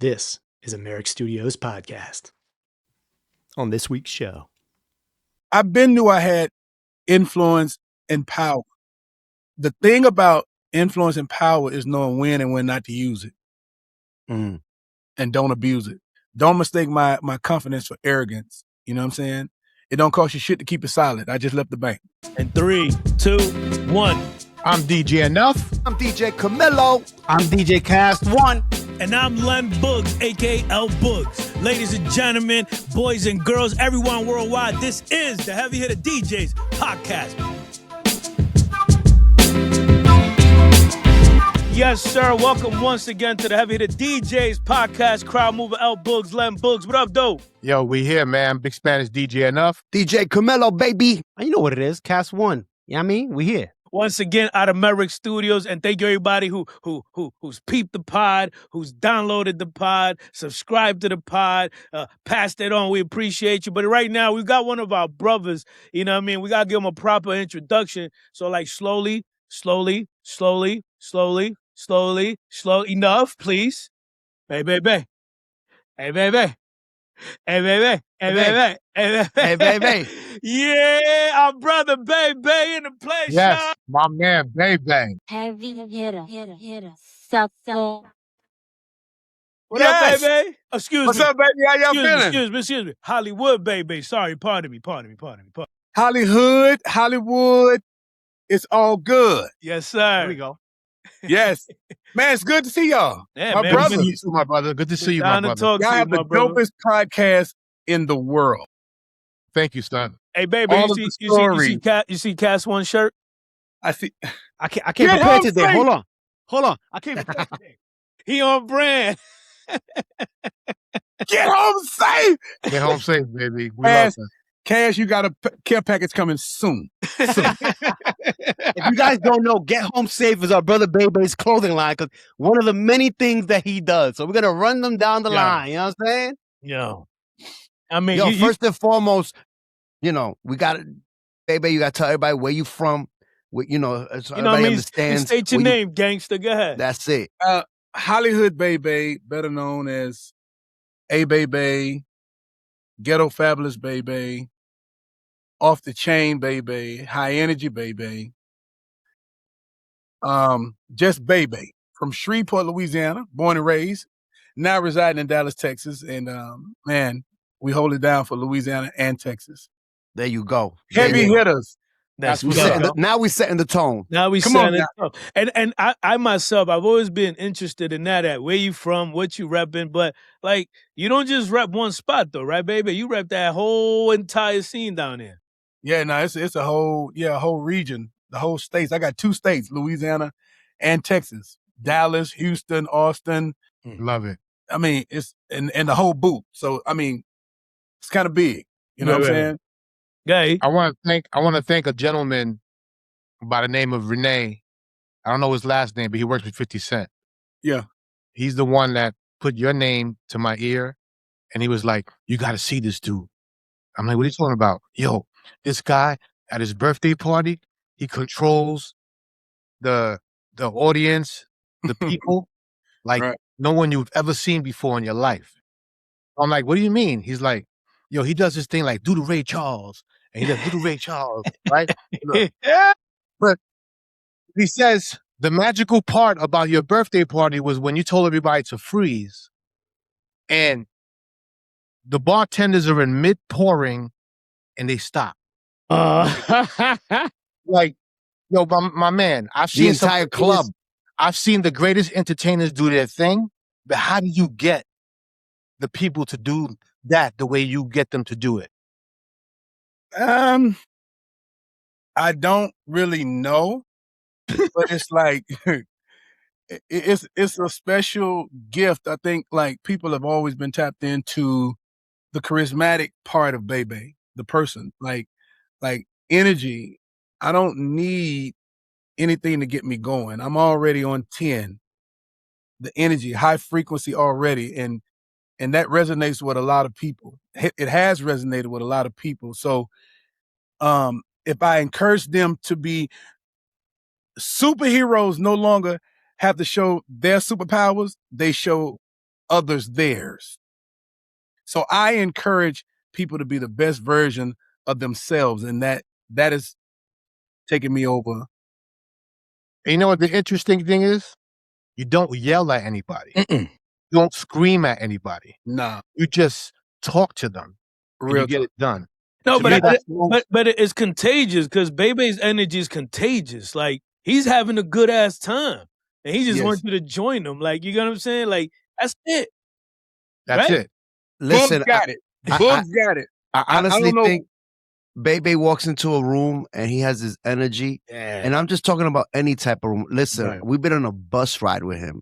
This is a Merrick Studios podcast. On this week's show, I've been knew I had influence and power. The thing about influence and power is knowing when and when not to use it. And don't abuse it. Don't mistake my confidence for arrogance. You know what I'm saying? It don't cost you shit to keep it solid. I just left the bank. And 3, 2, 1. I'm DJ Enuff. I'm DJ Camilo. I'm DJ Kast One. And I'm Len Boogs, a.k.a. L Boogs. Ladies and gentlemen, boys and girls, everyone worldwide, this is the Heavy Hitter DJs Podcast. Yes, sir. Welcome once again to the Heavy Hitter DJs Podcast. Crowd mover L Boogs, Len Boogs. What up, dope? Yo, we here, man. Big Spanish DJ Enuff. DJ Camilo, baby. You know what it is, Kast One. You know what I mean? We here. Once again, out of Merrick Studios, and thank you everybody who's peeped the pod, who's downloaded the pod, subscribed to the pod, passed it on. We appreciate you. But right now, we've got one of our brothers. You know what I mean? We got to give him a proper introduction. So, like, slowly, enough, please. Hey, baby. Hey, baby. Hey, baby. Hey, baby. Hey, baby. Yeah, our brother Bay Bay in the place. Yes, y'all. my man, Bay Bay. Heavy hitter, so. What Yes. up, baby? Excuse What's me. up, baby? How y'all feeling? Excuse me. Hollywood Bay Bay. Sorry, pardon me. Hollywood, it's all good. Yes, sir. Here we go. Yes. Man, it's good to see y'all. Yeah, My man. brother. Good to see you too, my brother. Good to see you, my Down to brother. talk Y'all to you, have my the brother. dopest podcast in the world. Thank you, son. Hey, baby, all you of see, the you see, stories. you see Kast One shirt? I see. I can't Get prepare home today. safe. Hold on. I can't prepare today. He on brand. Get home safe. Get home safe, baby. We Yes. love you. Cash, you got a care package coming soon. If you guys don't know, Get Home Safe is our brother Bay Bay's clothing line, because one of the many things that he does. So we're going to run them down the Yeah. line. You know what I'm saying? Yo. I mean, Yo, you- first and foremost, we got to, baby, you got to tell everybody where you from. So you know what I everybody mean? understands. State your where you- name, gangster. Go ahead. That's it. Hollyhood Bay Bay, better known as A Bay Bay, Ghetto Fabulous Bay Bay, Off the Chain Bay Bay, High Energy Bay Bay. Just Bay Bay from Shreveport, Louisiana, born and raised, now residing in Dallas, Texas. And man, we hold it down for Louisiana and Texas. There you go. Heavy hitters. That's We what's setting up. now we setting the tone. Now we Come on setting it up. And I myself, I've always been interested in that. Where you from, what you repping, but like you don't just rep one spot though, right, baby? You rep that whole entire scene down there. Yeah, no, it's a whole region, the whole states. I got 2 states, Louisiana and Texas, Dallas, Houston, Austin. Love it. I mean, it's and the whole boot. So I mean, it's kind of big. You know Right, what I'm right. saying? Gay. I want to thank a gentleman by the name of Renee. I don't know his last name, but he works with 50 Cent. Yeah. He's the one that put your name to my ear, and he was like, "You got to see this dude." I'm like, "What are you talking about?" Yo, this guy at his birthday party, he controls the audience, the people, like Right. no one you've ever seen before in your life. I'm like, "What do you mean?" He's like, "Yo, he does this thing like do the Ray Charles, and he does do the Ray Charles, right?" Look, but he says the magical part about your birthday party was when you told everybody to freeze, and the bartenders are in mid pouring, and they stop. Like, yo, my man, I've The seen some entire of the greatest- club. I've seen the greatest entertainers do their thing, but how do you get the people to do that the way you get them to do it? I don't really know, but it's like it's a special gift. I think like people have always been tapped into the charismatic part of Bay Bay, the person, like energy. I don't need anything to get me going. I'm already on 10. The energy, high frequency already, and that resonates with a lot of people. It has resonated with a lot of people. So, if I encourage them to be superheroes, no longer have to show their superpowers. They show others theirs. So I encourage people to be the best version of themselves, and that is taking me over. And you know what the interesting thing is? You don't yell at anybody. You don't scream at anybody. Nah. You just talk to them. And you get it done. No, To me, but it's contagious because Bebe's energy is contagious. Like, he's having a good ass time, and he just wants you to join him. Like, you know what I'm saying? Like, that's it. That's right? it. Listen, Boogs got it. Boogs got it. I honestly don't know. think Bay Bay walks into a room and he has his energy. And I'm just talking about any type of room. Listen, we've been on a bus ride with him.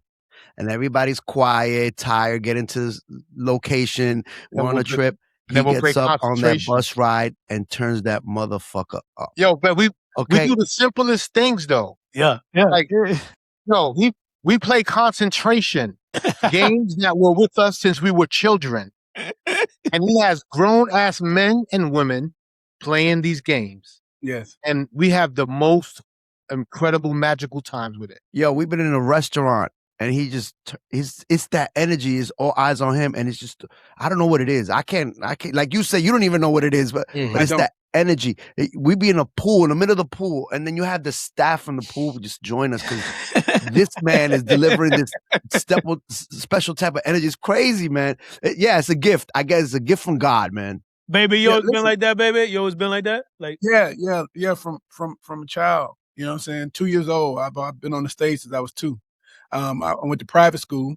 And everybody's quiet, tired, get into his location. We're on a trip. He gets up on that bus ride and turns that motherfucker up. Yo, but we do the simplest things though. Yeah. Like, no, we play concentration games that were with us since we were children. And he has grown-ass men and women playing these games. Yes. And we have the most incredible, magical times with it. Yo, we've been in a restaurant and he just, it's that energy, is all eyes on him. And it's just, I don't know what it is. I can't, like you say, you don't even know what it is, but it's that energy. We be in a pool, in the middle of the pool, and then you have the staff from the pool just join us because this man is delivering this special type of energy. It's crazy, man. Yeah, it's a gift. I guess it's a gift from God, man. Baby, you always been like that, baby? You always been like that? Like, yeah, from a child. You know what I'm saying? 2 years old. I've been on the stage since I was 2. I went to private school.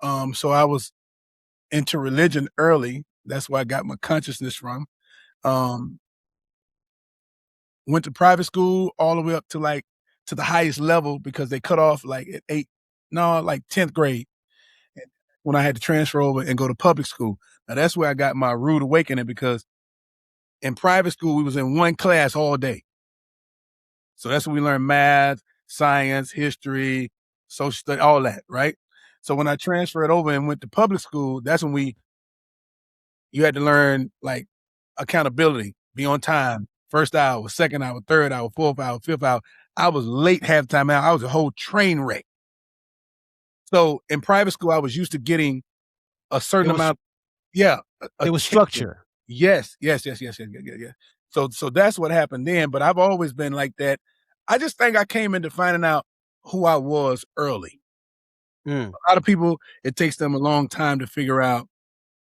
So I was into religion early. That's where I got my consciousness from. Went to private school all the way up to the highest level because they cut off like at 10th grade when I had to transfer over and go to public school. Now that's where I got my rude awakening, because in private school we was in one class all day. So that's when we learned math, science, history, social study, all that, right? So when I transferred over and went to public school, that's when you had to learn like accountability, be on time, first hour, second hour, third hour, fourth hour, fifth hour. I was late halftime out. I was a whole train wreck. So in private school, I was used to getting a certain amount. Yeah. It was structure. Yes. So that's what happened then. But I've always been like that. I just think I came into finding out who I was early. A lot of people, it takes them a long time to figure out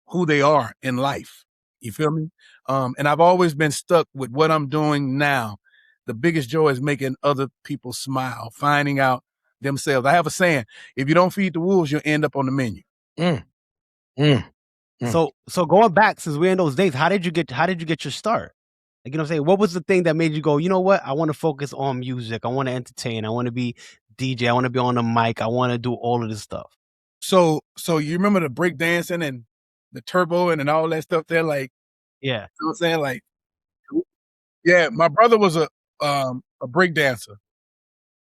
who they are in life. You feel me? And I've always been stuck with what I'm doing now. The biggest joy is making other people smile, finding out themselves. I have a saying: if you don't feed the wolves, you'll end up on the menu. So going back, since we're in those days, how did you get your start? Like, you know what I'm saying? What was the thing that made you go, you know what? I want to focus on music. I want to entertain. I want to be DJ. I want to be on the mic. I want to do all of this stuff. So you remember the break dancing and the turbo and all that stuff there? Like, yeah. You know what I'm saying? Like, yeah, my brother was a break dancer.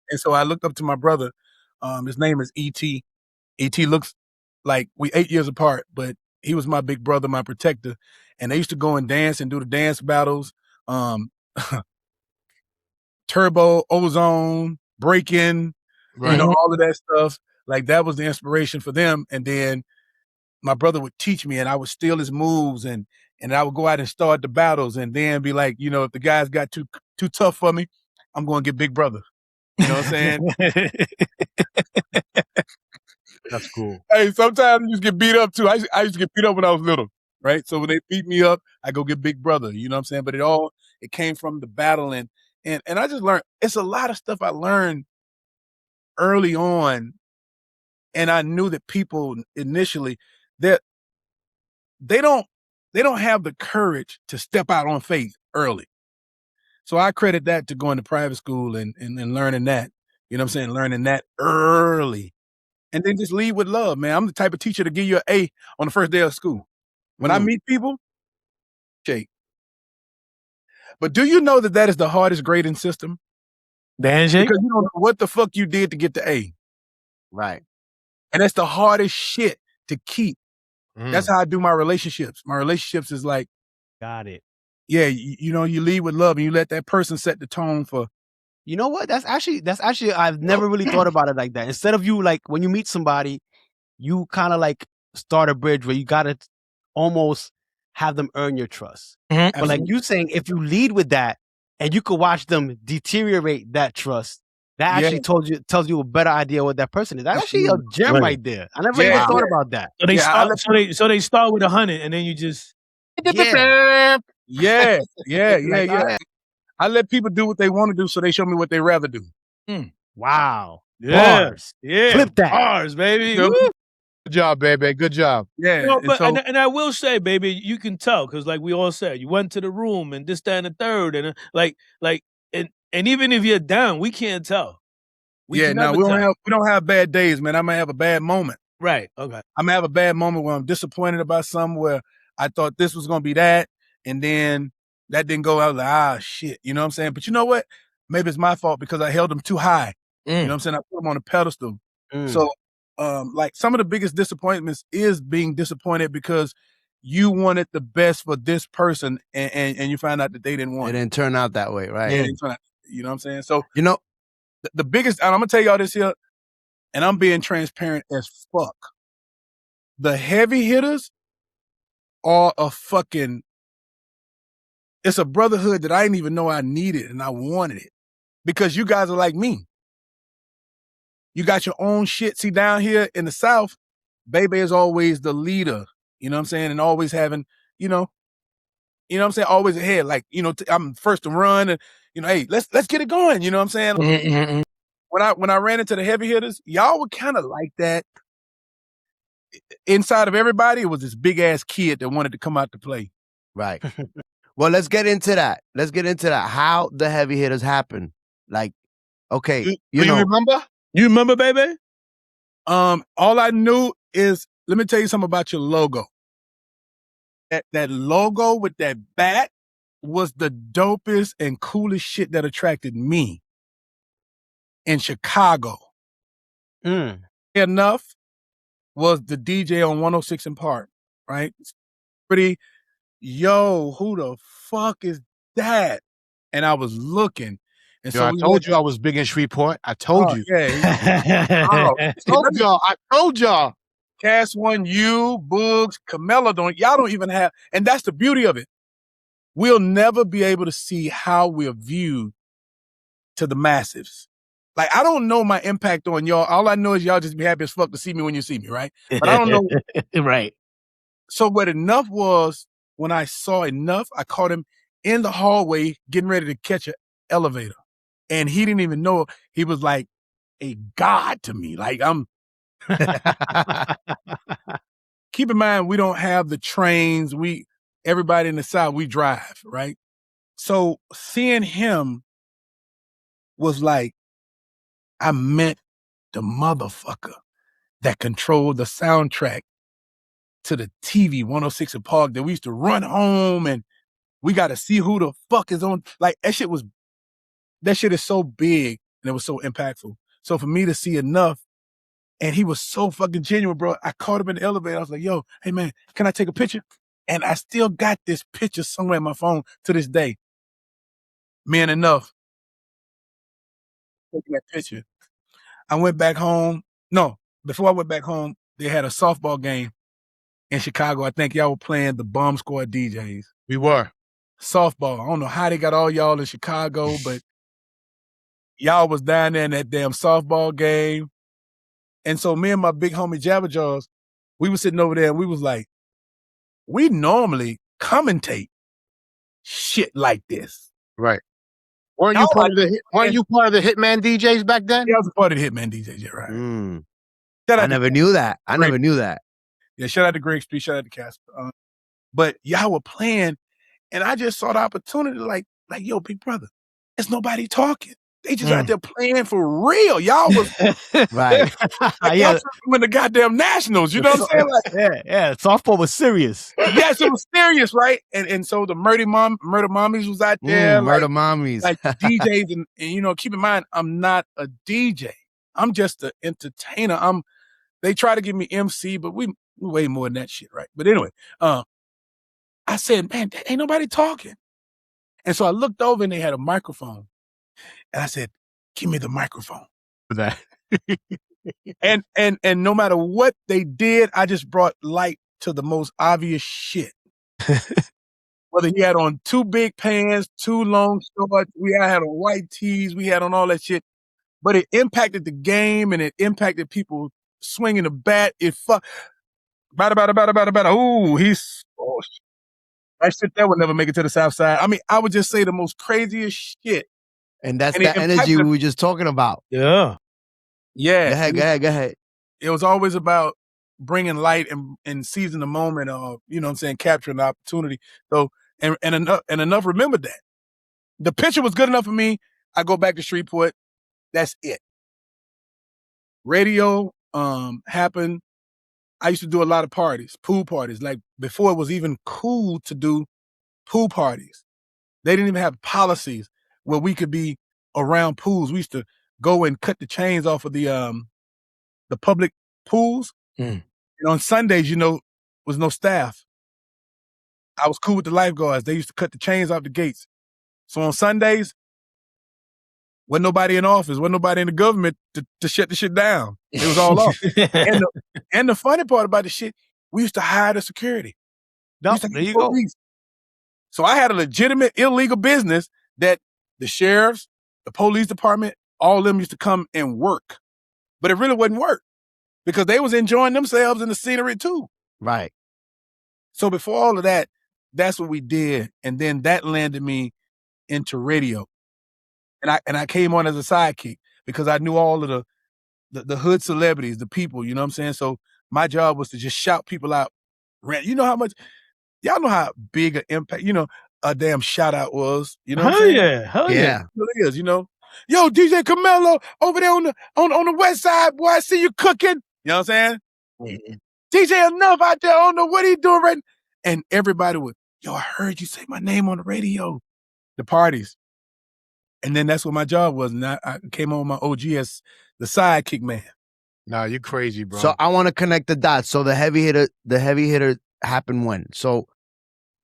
And so I looked up to my brother. His name is E.T. E.T. looks like we 8 years apart, but he was my big brother, my protector. And they used to go and dance and do the dance battles. Turbo, Ozone, breaking, you know, all of that stuff. Like, that was the inspiration for them. And then my brother would teach me, and I would steal his moves, and I would go out and start the battles, and then be like, you know, if the guys got too tough for me, I'm going to get Big Brother. You know what I'm saying? That's cool. Hey, sometimes you just get beat up too. I used to get beat up when I was little, right? So when they beat me up, I go get Big Brother. You know what I'm saying? But it came from the battle, and I just learned. It's a lot of stuff I learned early on, and I knew that people initially that they don't have the courage to step out on faith early. So I credit that to going to private school and learning that. You know what I'm saying? Learning that early. And then just lead with love, man. I'm the type of teacher to give you an A on the first day of school. When I meet people, shake. But do you know that is the hardest grading system? The handshake? Because you don't know what the fuck you did to get the A. Right. And that's the hardest shit to keep. That's how I do my relationships. My relationships is like, got it. Yeah, you know, you lead with love and you let that person set the tone for. You know what? That's actually I've never really thought about it like that. Instead of you, like, when you meet somebody, you kind of like start a bridge where you gotta almost have them earn your trust. Mhm. But like you saying, if you lead with that and you could watch them deteriorate that trust, that actually tells you a better idea what that person is. That's actually a gem right there. I never even thought about that. So they start with 100 and then you just Yeah. I let people do what they want to do, so they show me what they rather do. Wow. Yeah. Bars. Yeah. Flip that. Bars, baby. You know? Woo. Good job, baby. Good job. Yeah. You know, and but so- and I will say, baby, you can tell because, like we all said, you went to the room and this, that, and the third, and and even if you're down, we can't tell. we don't have bad days, man. I might have a bad moment. Right. Okay. I might have a bad moment where I'm disappointed about something where I thought this was gonna be that, and then that didn't go. I was like, shit. You know what I'm saying? But you know what? Maybe it's my fault because I held them too high. You know what I'm saying? I put them on a pedestal. So, like some of the biggest disappointments is being disappointed because you wanted the best for this person and you find out that they didn't want it. It didn't turn out that way, right? Yeah. You know what I'm saying? So, you know, the biggest, and I'm going to tell y'all this here, and I'm being transparent as fuck. The heavy hitters are it's a brotherhood that I didn't even know I needed and I wanted it because you guys are like me. You got your own shit. See, down here in the South, Bay Bay is always the leader, you know what I'm saying? And always having, you know what I'm saying? Always ahead. Like, I'm first to run and, hey, let's get it going. You know what I'm saying? Mm-hmm. When I ran into the heavy hitters, y'all were kind of like that. Inside of everybody, it was this big ass kid that wanted to come out to play. Right. Well, let's get into that. How the heavy hitters happen. Like, okay, Do you remember? You remember, baby? All I knew is, let me tell you something about your logo. That logo with that bat was the dopest and coolest shit that attracted me in Chicago. Enuff was the DJ on 106 in Park, right? Pretty, who the fuck is that? And I was looking. And I told you I was big in Shreveport. I told you. Yeah. I told y'all. Kast One, Boogs, Camilo y'all don't even have, and that's the beauty of it. We'll never be able to see how we're viewed to the massives. Like, I don't know my impact on y'all. All I know is y'all just be happy as fuck to see me when you see me, right? But I don't know. Right. So what Enuff was, when I saw Enuff, I caught him in the hallway getting ready to catch an elevator. And he didn't even know. He was like a god to me. Like, keep in mind, we don't have the trains. Everybody in the South, we drive, right? So seeing him was like, I met the motherfucker that controlled the soundtrack to the TV 106 in Park that we used to run home and we got to see who the fuck is on. Like, that shit is so big and it was so impactful. So for me to see Enuff, and he was so fucking genuine, bro. I caught him in the elevator. I was like, yo, hey man, can I take a picture? And I still got this picture somewhere in my phone to this day. Me and Enuff taking that picture. I went back home. No, before I went back home, they had a softball game in Chicago. I think y'all were playing the Bomb Squad DJs. We were. Softball. I don't know how they got all y'all in Chicago, but y'all was down there in that damn softball game. And so me and my big homie Jabba Jaws, we was sitting over there and we was like, we normally commentate shit like this. Right. Weren't you part of the Hitman DJs back then? Yeah, I was a part of the Hitman DJs, yeah, right. I never knew that. Yeah, shout out to Greg Street, shout out to Kast. But y'all were playing, and I just saw the opportunity like, yo, big brother, there's nobody talking. They just out there playing for real. Y'all was right. Y'all win the goddamn nationals. You know what I'm saying? Like, yeah. Softball was serious. Yes, it was serious, right? And so the Murder Mommies was out there. Murder Mommies. Like DJs, and keep in mind, I'm not a DJ. I'm just an entertainer. They try to give me MC, but we way more than that shit, right? But anyway, I said, man, ain't nobody talking. And so I looked over and they had a microphone. And I said, give me the microphone. For that. And no matter what they did, I just brought light to the most obvious shit. Whether he had on 2 big pants, 2 long shorts, I had on white tees, we had on all that shit. But it impacted the game and it impacted people swinging the bat. It bada. Ooh, that shit that would never make it to the South Side. I mean, I would just say the most craziest shit. And that's the energy we were just talking about. Yeah. Yeah. Go ahead. It was always about bringing light and seizing the moment of, you know what I'm saying, capturing the opportunity. So, and Enuff remembered that. The picture was good enough for me. I go back to Shreveport. That's it. Radio happened. I used to do a lot of parties, pool parties. Like before it was even cool to do pool parties. They didn't even have policies where we could be around pools. We used to go and cut the chains off of the public pools. And on Sundays, was no staff. I was cool with the lifeguards. They used to cut the chains off the gates. So on Sundays, wasn't nobody in office, wasn't nobody in the government to shut the shit down. It was all off. And the funny part about the shit, we used to hire the security. There you go. So I had a legitimate illegal business that the sheriffs, the police department, all of them used to come and work. But it really wasn't work because they was enjoying themselves in the scenery too. Right. So before all of that, that's what we did. And then that landed me into radio. And I came on as a sidekick because I knew all of the hood celebrities, the people, you know what I'm saying? So my job was to just shout people out. You know how much, y'all know how big an impact, a damn shout out was, you know what I'm saying? Hell yeah. It is, Yo, DJ Camilo over there on the west side, boy, I see you cooking. You know what I'm saying? Mm-hmm. DJ Enuff out there, I don't know what he doing right now. And everybody would, I heard you say my name on the radio. The parties. And then that's what my job was. And I came on with my OG as the sidekick man. Nah, you crazy, bro. So I want to connect the dots. So the heavy hitter happened when? So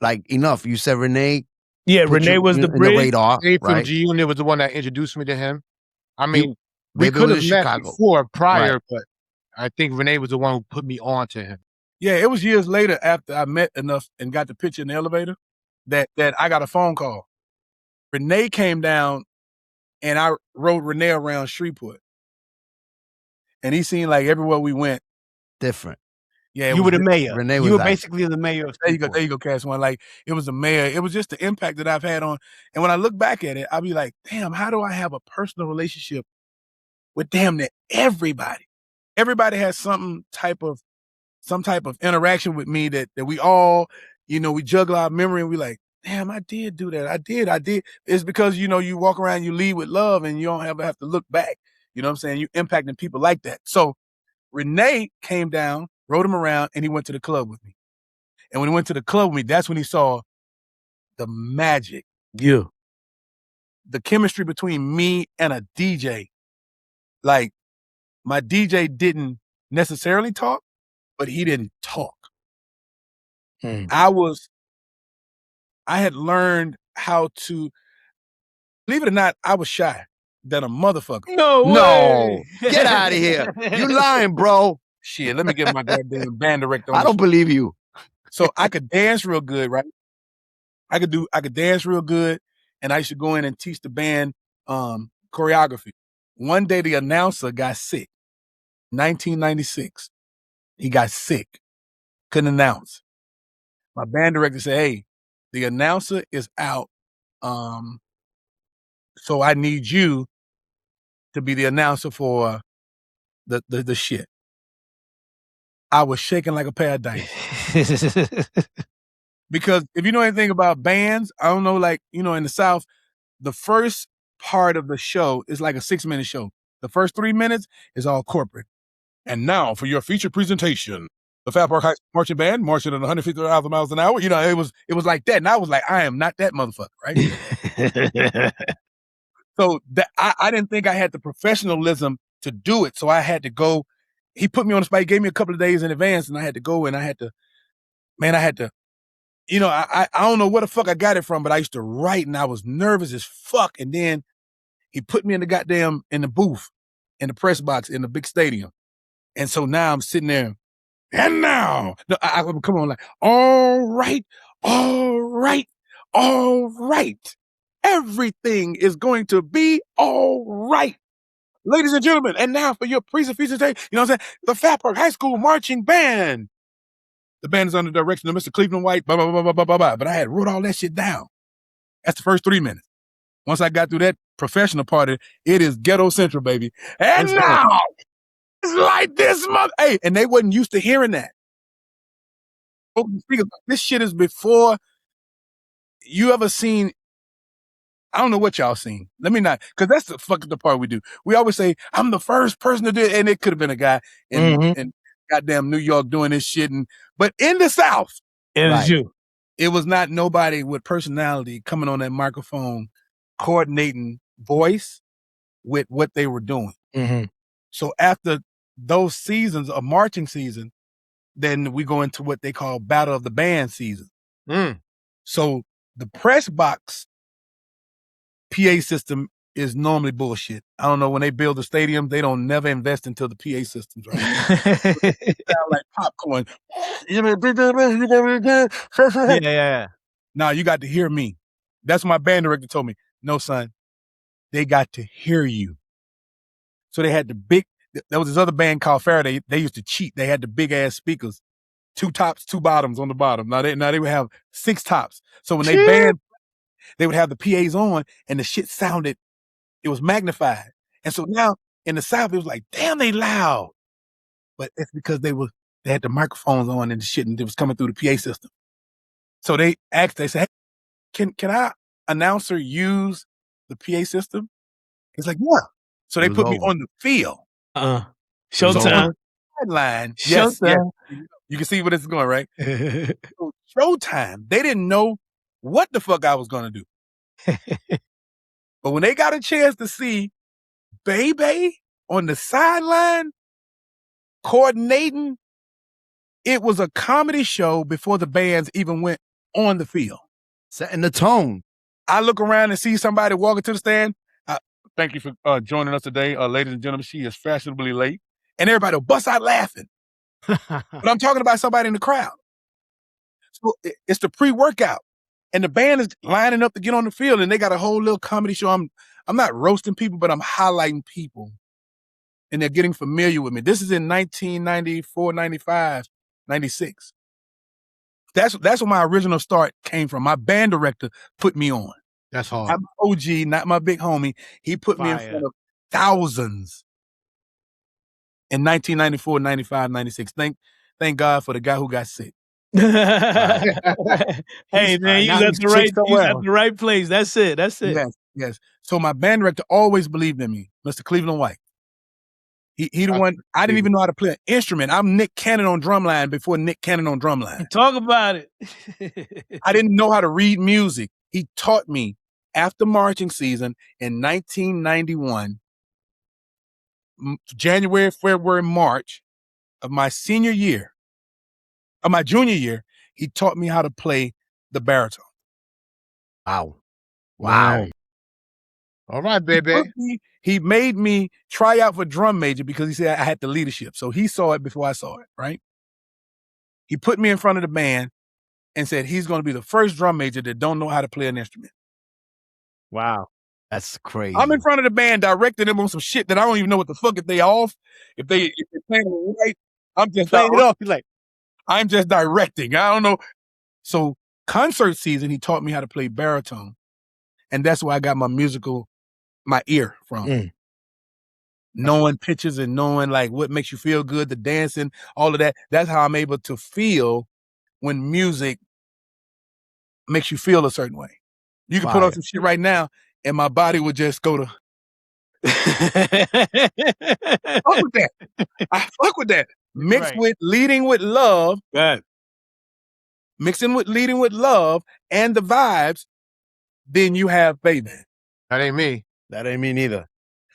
like Enuff, you said Renee. Yeah, Renee was the bridge. radar. Renee from right? G Unit was the one that introduced me to him. I mean, we could have met Chicago. before, prior, Right. but I think Renee was the one who put me on to him. Yeah, it was years later after I met Enuff and got the picture in the elevator that I got a phone call. Renee came down and I rode Renee around Shreveport. And he seemed like everywhere we went. Different. Yeah, You were the mayor. Renee you was were like- basically the mayor of There you Shreveport. go, Kast One. Like, it was the mayor. It was just the impact that I've had on. And when I look back at it, I'll be like, damn, how do I have a personal relationship with damn near everybody? Everybody has some type of interaction with me that we all, we juggle our memory and we like, damn, I did do that. I did. It's because, you walk around, you lead with love and you don't ever have to look back. You know what I'm saying? You impacting people like that. So Renee came down, rode him around, and he went to the club with me. And when he went to the club with me, that's when he saw the magic. Yeah. The chemistry between me and a DJ. Like, my DJ didn't necessarily talk, but he didn't talk. I had learned how to, believe it or not, I was shy than a motherfucker. No. Get out of here. You lying, bro. Shit, let me get my goddamn band director on I don't believe you. So I could dance real good, right? I could dance real good, and I used to go in and teach the band choreography. One day the announcer got sick. 1996. He got sick. Couldn't announce. My band director said, hey, the announcer is out. So I need you to be the announcer for the shit. I was shaking like a pair of dice. Because if you know anything about bands, I don't know, like, in the South, the first part of the show is like a 6-minute show. The first 3 minutes is all corporate. And now for your feature presentation, the Fat Park High School Marching Band marching at 150,000 miles an hour. It was like that. And I was like, I am not that motherfucker, right? So that I didn't think I had the professionalism to do it. So I had to go. He put me on the spot. He gave me a couple of days in advance, and I had to go. And I had to, I don't know where the fuck I got it from, but I used to write, and I was nervous as fuck. And then he put me in the booth, in the press box in the big stadium. And so now I'm sitting there, and now, I come on like, all right. Everything is going to be all right. Ladies and gentlemen, and now for your presentation, you know what I'm saying? The Fat Park High School Marching Band. The band is under the direction of Mr. Cleveland White, blah, blah, blah, blah, blah, blah, blah. But I had wrote all that shit down. That's the first 3 minutes. Once I got through that professional part, it is ghetto central, baby. And now, it's like this month. Hey, and they wasn't used to hearing that. This shit is before you ever seen, I don't know what y'all seen. Let me not, because that's the part we do. We always say, I'm the first person to do it, and it could have been a guy in goddamn New York doing this shit. But in the South, it was you. It was not nobody with personality coming on that microphone, coordinating voice with what they were doing. Mm-hmm. So after those seasons of marching season, then we go into what they call Battle of the Band season. So the press box PA system is normally bullshit. I don't know, when they build the stadium, they don't never invest into the PA systems, right? It sound like popcorn. Yeah. Now you got to hear me. That's what my band director told me. No, son, they got to hear you. So they had there was this other band called Faraday. They used to cheat. They had the big ass speakers, 2 tops, 2 bottoms on the bottom. Now they would have 6 tops. So when they band, they would have the PAs on, and the shit sounded, it was magnified. And so now in the South, it was like, damn, they loud. But it's because they had the microphones on and the shit, and it was coming through the PA system. So they said, hey, can our announcer use the PA system? He's like, yeah. So they put me on the field. Showtime. Sideline. Showtime. Yes. You can see where this is going, right? So showtime. They didn't know what the fuck I was going to do. But when they got a chance to see Bay Bay on the sideline coordinating, it was a comedy show before the bands even went on the field. Setting the tone. I look around and see somebody walking to the stand. Thank you for joining us today, ladies and gentlemen. She is fashionably late. And everybody will bust out laughing. But I'm talking about somebody in the crowd. So it's the pre-workout. And the band is lining up to get on the field, and they got a whole little comedy show. I'm not roasting people, but I'm highlighting people. And they're getting familiar with me. This is in 1994, 95, 96. That's where my original start came from. My band director put me on. That's hard. I'm OG, not my big homie. He put me in front of thousands in 1994, 95, 96. Thank God for the guy who got sick. Hey man, you at the right place. That's it. Yes. So my band director always believed in me, Mr. Cleveland White. He the one. I didn't even know how to play an instrument. I'm Nick Cannon on drumline before Nick Cannon on drumline. Talk about it. I didn't know how to read music. He taught me after marching season in 1991, January, February, March of my senior year, of my junior year. He taught me how to play the baritone. Wow. All right, baby. He made me try out for drum major because he said I had the leadership. So he saw it before I saw it, right? He put me in front of the band and said he's going to be the first drum major that don't know how to play an instrument. Wow. That's crazy. I'm in front of the band directing them on some shit that I don't even know what the fuck if they off. If they're playing it right, I'm just playing it off. He's like, I'm just directing. I don't know. So concert season, he taught me how to play baritone. And that's where I got my ear from. Knowing pitches and knowing like what makes you feel good, the dancing, all of that. That's how I'm able to feel when music makes you feel a certain way. You can put on some shit right now and my body would just go to fuck with that. I fuck with that. Mixed with leading with love. Mixing with leading with love and the vibes, then you have baby. That ain't me. That ain't me neither.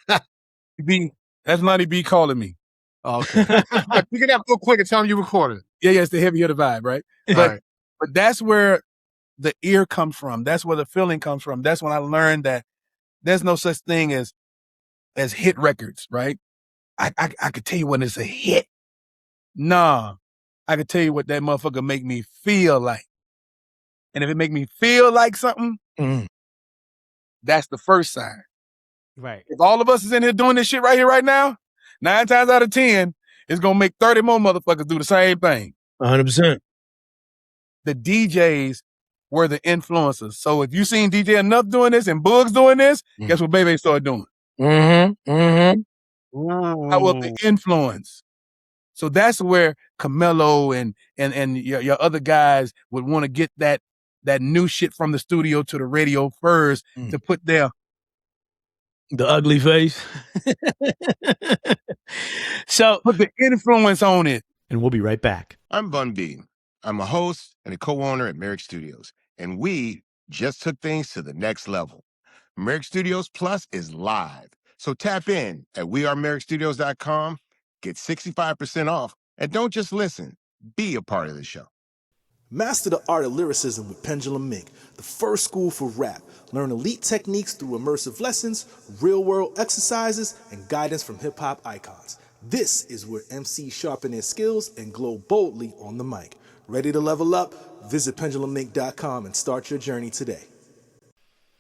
That's Lonnie B calling me. Oh, okay. You can have real quick and tell him you recorded. Yeah, it's the Heavy Hitter vibe, right? But that's where the ear comes from. That's where the feeling comes from. That's when I learned that there's no such thing as hit records, right? I could tell you when it's a hit. Nah, I could tell you what that motherfucker make me feel like. And if it make me feel like something, that's the first sign. Right. If all of us is in here doing this shit right here, right now, 9 times out of 10, it's going to make 30 more motherfuckers do the same thing. 100%. The DJs were the influencers. So if you seen DJ Enuff doing this and Boogs doing this, guess what Bay Bay started doing? Mm-hmm. That was the influence. So that's where Camilo and your other guys would want to get that new shit from the studio to the radio first to put the ugly face. So put the influence on it. And we'll be right back. I'm Bun B. I'm a host and a co-owner at Merrick Studios, and we just took things to the next level. Merrick Studios Plus is live, so tap in at wearemerrickstudios.com, get 65% off, and don't just listen, be a part of the show. Master the art of lyricism with Pendulum Mink, the first school for rap. Learn elite techniques through immersive lessons, real-world exercises, and guidance from hip-hop icons. This is where MCs sharpen their skills and glow boldly on the mic. Ready to level up? Visit pendulummink.com and start your journey today.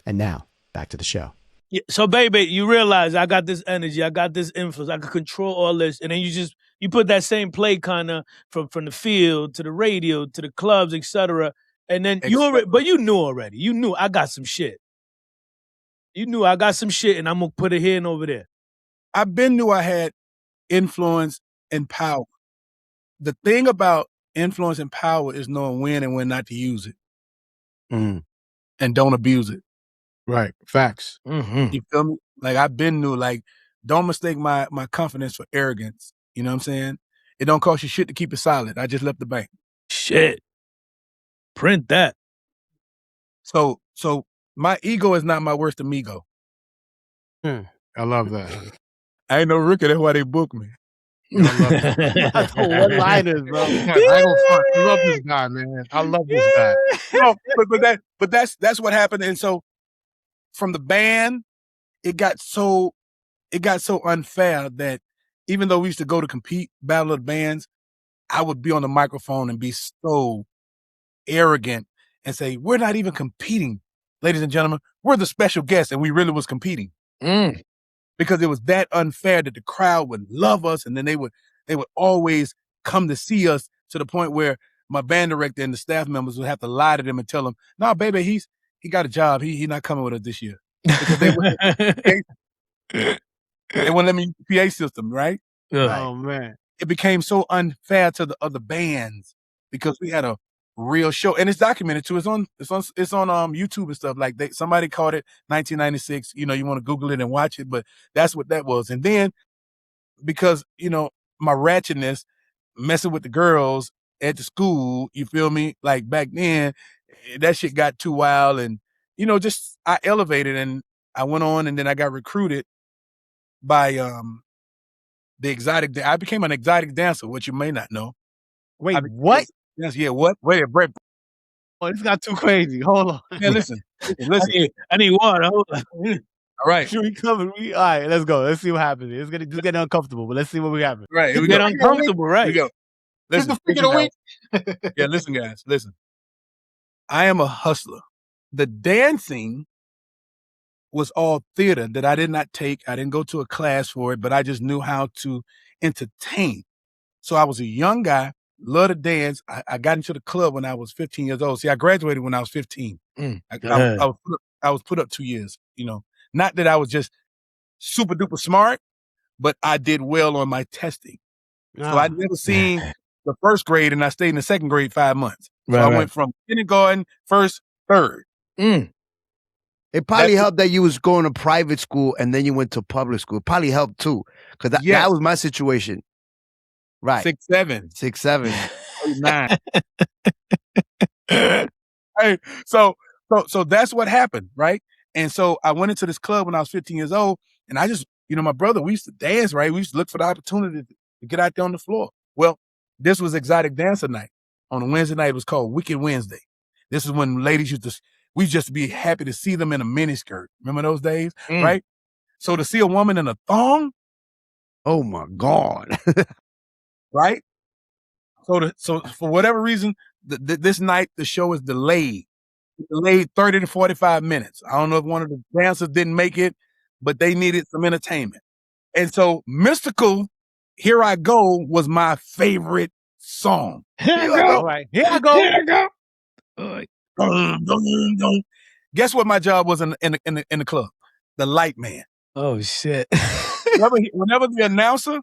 And now, back to the show. Yeah, so baby, you realize I got this energy, I got this influence, I can control all this, and then you put that same play kind of from the field to the radio to the clubs, etc. And then but you knew already. You knew I got some shit. You knew I got some shit, and I'm gonna put it here and over there. I've been knew I had influence and power. The thing about influence and power is knowing when and when not to use it, and don't abuse it. Right. Facts. You feel me? Like I've been new. Like don't mistake my confidence for arrogance. You know what I'm saying? It don't cost you shit to keep it solid. I just left the bank. Shit. Print that. So my ego is not my worst amigo. I love that. I ain't no rookie. That's why they booked me. I love that. One-liners, bro. I ain't gonna front. I love this guy, man. I love this guy. No, but that's what happened. And so from the band, it got so unfair that even though we used to go to compete, Battle of the Bands, I would be on the microphone and be so arrogant and say, we're not even competing, ladies and gentlemen. We're the special guests, and we really was competing. Because it was that unfair that the crowd would love us, and then they would always come to see us to the point where my band director and the staff members would have to lie to them and tell them, "No, baby, he got a job. He not coming with us this year." Because they wouldn't let me use the PA system, right? Oh man, it became so unfair to the other bands because we had a real show, and it's documented too. It's on YouTube and stuff. Like somebody called it 1996. You know, you want to Google it and watch it, but that's what that was. And then because my ratchetness, messing with the girls at the school, you feel me? Like back then, that shit got too wild, and just I elevated and I went on, and then I got recruited by I became an exotic dancer, which you may not know. Wait, what? Yes, yeah, what? Wait, Brett. Oh, this got too crazy. Hold on. Yeah, listen. I need water. Hold on. All right. Should we cover? All right, let's go. Let's see what happens. It's gonna just get uncomfortable, but let's see what we happen. Right. It's get uncomfortable, right? Here we go. Listen, yeah, listen, guys. Listen. I am a hustler. The dancing was all theater that I did not take. I didn't go to a class for it, but I just knew how to entertain. So I was a young guy, loved to dance. I got into the club when I was 15 years old. See, I graduated when I was 15. I was put up 2 years, Not that I was just super duper smart, but I did well on my testing. So I'd never seen the first grade, and I stayed in the second grade 5 months. So I went from kindergarten, first, third. It probably helped that you was going to private school and then you went to public school. It probably helped too, because that was my situation. Right, 6'7", 6'7", 9. Hey, so that's what happened, right? And so I went into this club when I was 15 years old, and I just, my brother, we used to dance, right? We used to look for the opportunity to get out there on the floor. Well, this was exotic dancer night. On a Wednesday night, it was called Wicked Wednesday. This is when ladies we just be happy to see them in a miniskirt. Remember those days, right? So to see a woman in a thong, Oh my God. Right? So for whatever reason, this night the show is delayed. Delayed 30 to 45 minutes. I don't know if one of the dancers didn't make it, but they needed some entertainment. And so Mystical, Here I Go was my favorite song. Here I go. All right. Here I go. Here I go. Dun, dun, dun. Guess what my job was in the club? The light man. Oh shit. Whenever the announcer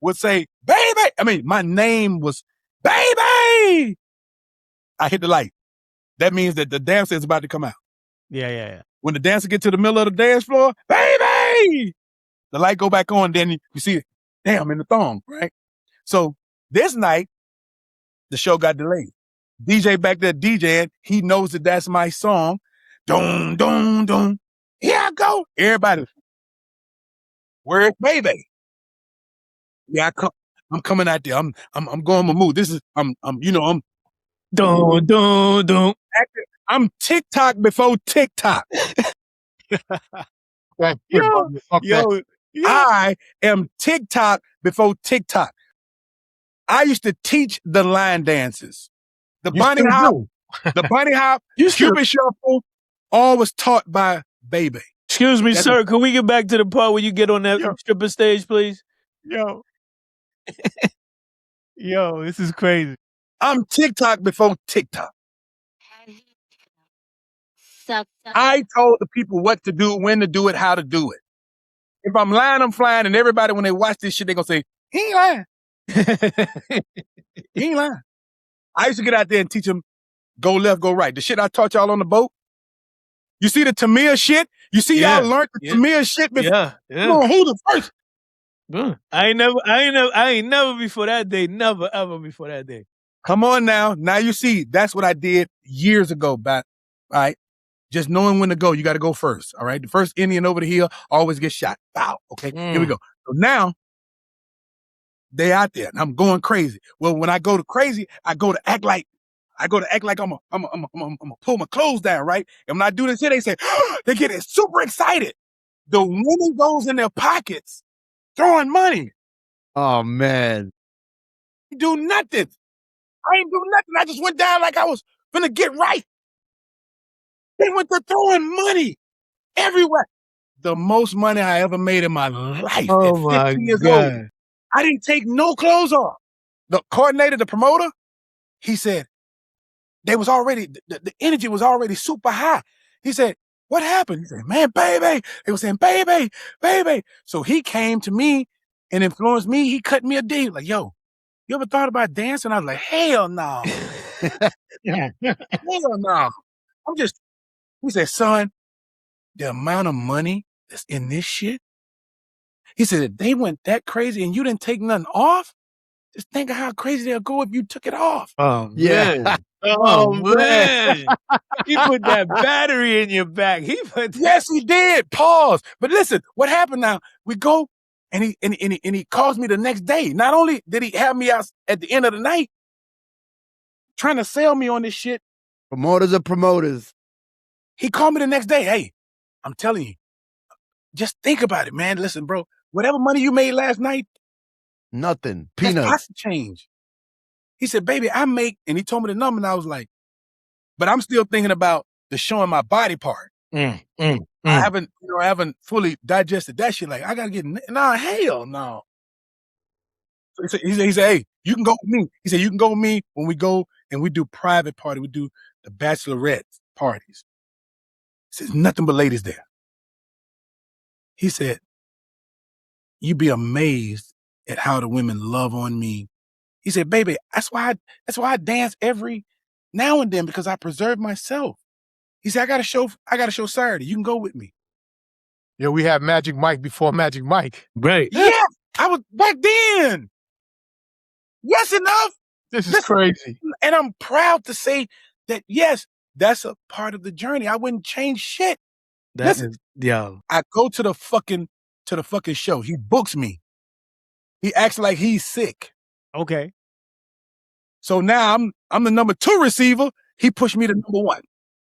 would say, baby, I mean, my name was baby. I hit the light. That means that the dancer is about to come out. Yeah. When the dancer get to the middle of the dance floor, baby, the light go back on. Then you see it, damn, in the thong, right? So this night, the show got delayed. DJ back there DJing, he knows that that's my song. Dun, dun, dun. Here I go. Everybody, where's baby? Yeah, I'm coming out there. I'm going to move. This is I'm Dun, dun, dun. I'm TikTok before TikTok. Yo. I am TikTok before TikTok. I used to teach the line dances. The bunny hop, Cupid shuffle, all was taught by Baby. Excuse me, sir. Can we get back to the part where you get on that stripper stage, please? Yo, this is crazy. I'm TikTok before TikTok. I told the people what to do, when to do it, how to do it. If I'm lying, I'm flying, and everybody, when they watch this shit, they're going to say, he ain't lying. He ain't lying. I used to get out there and teach them go left, go right. The shit I taught y'all on the boat. You see the Tamir shit? You see y'all learned the Tamir shit before? Yeah. No, who the first? I ain't never before that day. Never, ever before that day. Come on now. Now you see, that's what I did years ago back, all right? Just knowing when to go. You got to go first, all right? The first Indian over the hill always gets shot. Wow. Okay, Here we go. So now, they out there, and I'm going crazy. Well, when I go to crazy, I go to act like I'm gonna pull my clothes down, right? And when I do this here, they say, they get super excited. The women goes in their pockets, throwing money. Oh man. Do nothing. I ain't do nothing. I just went down like I was gonna get right. They went to throwing money everywhere. The most money I ever made in my life at 15 years old. I didn't take no clothes off. The coordinator, the promoter, he said, they was already, the energy was already super high. He said, what happened? He said, man, baby. They were saying, baby. So he came to me and influenced me. He cut me a deal. Like, yo, you ever thought about dancing? I was like, hell no. Hell no. He said, son, the amount of money that's in this shit. He said, if they went that crazy and you didn't take nothing off, just think of how crazy they'll go if you took it off. Oh, Yeah. Oh, man. He put that battery in your back. Yes, he did. Pause. But listen, what happened now? We go and he calls me the next day. Not only did he have me out at the end of the night trying to sell me on this shit. Promoters are promoters. He called me the next day. Hey, I'm telling you, just think about it, man. Listen, bro, whatever money you made last night, nothing. That's Peanuts. pocket change. He said, baby, and he told me the number, and I was like, but I'm still thinking about the showing my body part. I haven't fully digested that shit. Like, I gotta get, hell no. So he said, hey, you can go with me. He said, you can go with me when we go and we do private party. We do the bachelorette parties. He says, nothing but ladies there. He said, you'd be amazed at how the women love on me. He said, baby, that's why I dance every now and then, because I preserve myself. He said, I got to show Saturday. You can go with me. Yeah, we had Magic Mike before Magic Mike. Right. Yeah, I was back then. Yes, Enuff. This is crazy. And I'm proud to say that, yes, that's a part of the journey. I wouldn't change shit. Listen, I go to the fucking show. He books me. He acts like he's sick. Okay. So now I'm the number 2 receiver. He pushed me to number 1.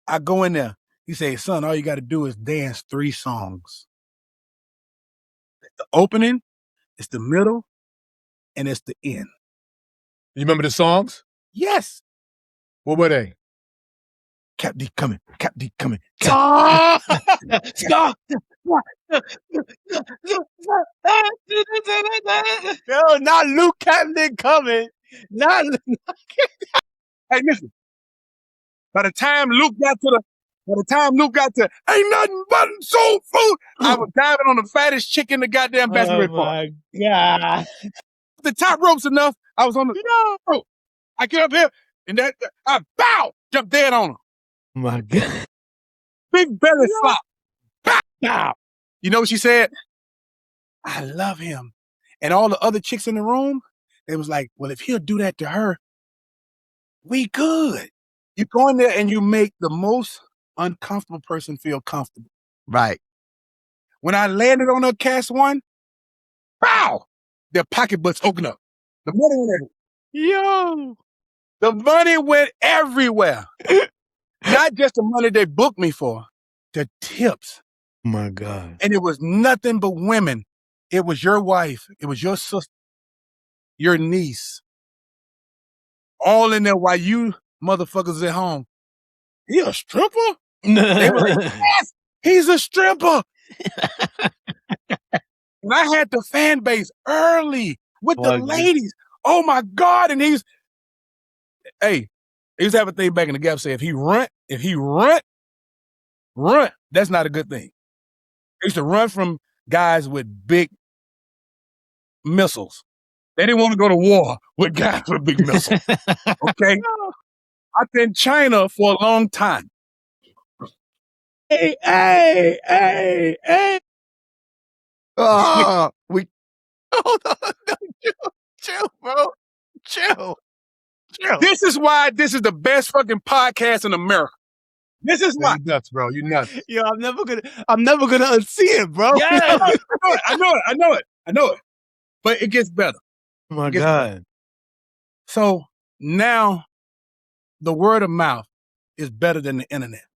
I go in there. He says, son, all you got to do is dance 3 songs. The opening, it's the middle, and it's the end. You remember the songs? Yes. What were they? Cap D coming. Cap D coming. Stop! Stop! Yo, not Luke Camden coming. Not. Hey, listen. By the time Luke got to ain't nothing but soul food, I was diving on the fattest chick in the goddamn basketball park. Oh my God. The top rope's enough. I was on the rope. I get up here and I jump dead on her. Oh my God. Big belly flop. Bow. You know what she said? I love him. And all the other chicks in the room, they was like, well, if he'll do that to her, we good. You go in there and you make the most uncomfortable person feel comfortable. Right. When I landed on her Kast One, their pocketbooks opened up. The money went everywhere. Yo. The money went everywhere. Not just the money they booked me for, the tips. Oh my God. And it was nothing but women. It was your wife. It was your sister, your niece. All in there while you motherfuckers at home. He a stripper? They were like, yes, he's a stripper. And I had the fan base early with the ladies. Oh my God. And he used to have a thing back in the Gap say, if he run, that's not a good thing. He used to run from guys with big missiles. They didn't want to go to war with guys with big missiles. Okay? I've been in China for a long time. Hey. Oh, Hold on. Chill, bro. Chill. This is why this is the best fucking podcast in America. This is why. You nuts, bro. You nuts. Yo, I'm never gonna unsee it, bro. Yeah, I know it. But it gets better. Oh my God. So now the word of mouth is better than the internet.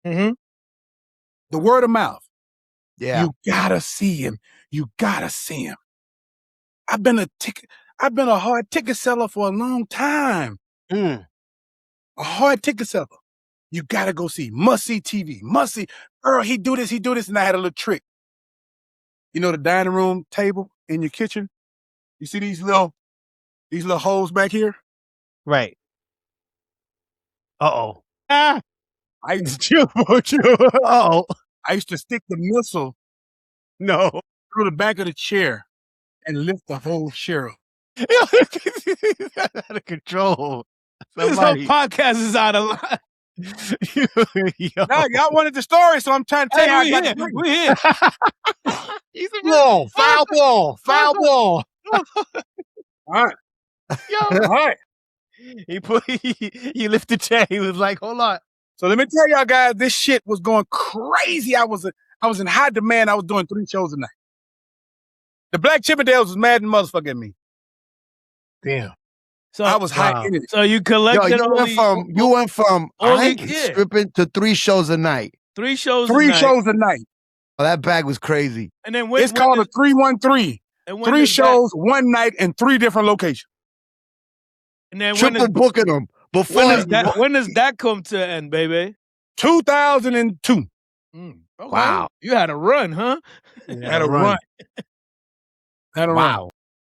Mm-hmm. The word of mouth. yeah. You gotta see him. I've been a hard ticket seller for a long time. A hard ticket seller. You gotta go see. Must see TV. Must see. Earl, he do this. And I had a little trick. You know the dining room table in your kitchen? You see these little holes back here? Right. Uh-oh. I used to stick the missile through the back of the chair and lift the whole chair up. Out of control. This whole podcast is out of line. No, y'all wanted the story, so I'm trying to tell you how I got the we here. He's a ball. Foul ball. All right. All right. He lifted the chair. He was like, hold on. So let me tell y'all guys, this shit was going crazy. I was in high demand. I was doing 3 shows a night. The Black Chippendales was mad and motherfucking at me. Damn. So I was high in it. So you collected you went from stripping to 3 shows a night. 3 shows. 3 shows a night. Oh, that bag was crazy. And then it's called a 313. 3 shows, 1 night, in 3 different locations. And then triple booking them before. When does that come to an end, baby? 2002. Okay. Wow. You had a run, huh? Had a run. Wow.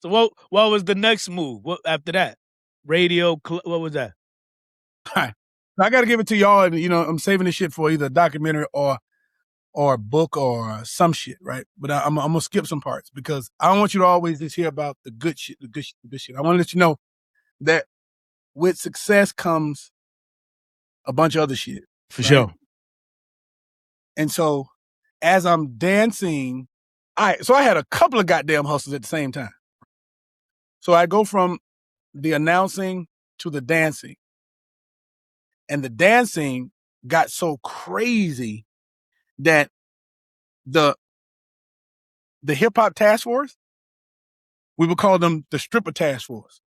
So what was the next move? What after that? Radio, what was that? I got to give it to y'all. And, I'm saving this shit for either a documentary or a book or some shit, right? But I'm going to skip some parts because I don't want you to always just hear about the good shit, the good shit. I want to let you know that with success comes a bunch of other shit. For sure. And so as I'm dancing, so I had a couple of goddamn hustles at the same time. So I go from the announcing to the dancing. And the dancing got so crazy that the hip hop task force, we would call them the stripper task force.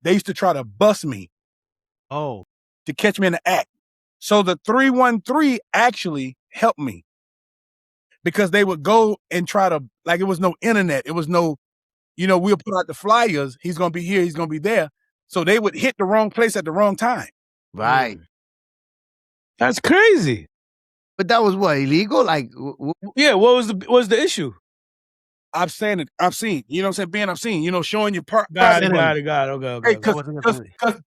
They used to try to bust me. Oh. To catch me in the act. So the 313 actually helped me. Because they would go and try to, like, it was no internet. It was no, we'll put out the flyers. He's going to be here. He's going to be there. So they would hit the wrong place at the wrong time. Right. That's crazy. But that was what, illegal? Like, yeah. What was the issue? I've seen it. I've seen. You know what I'm saying? I've seen. Showing your part. Got it. Okay. Because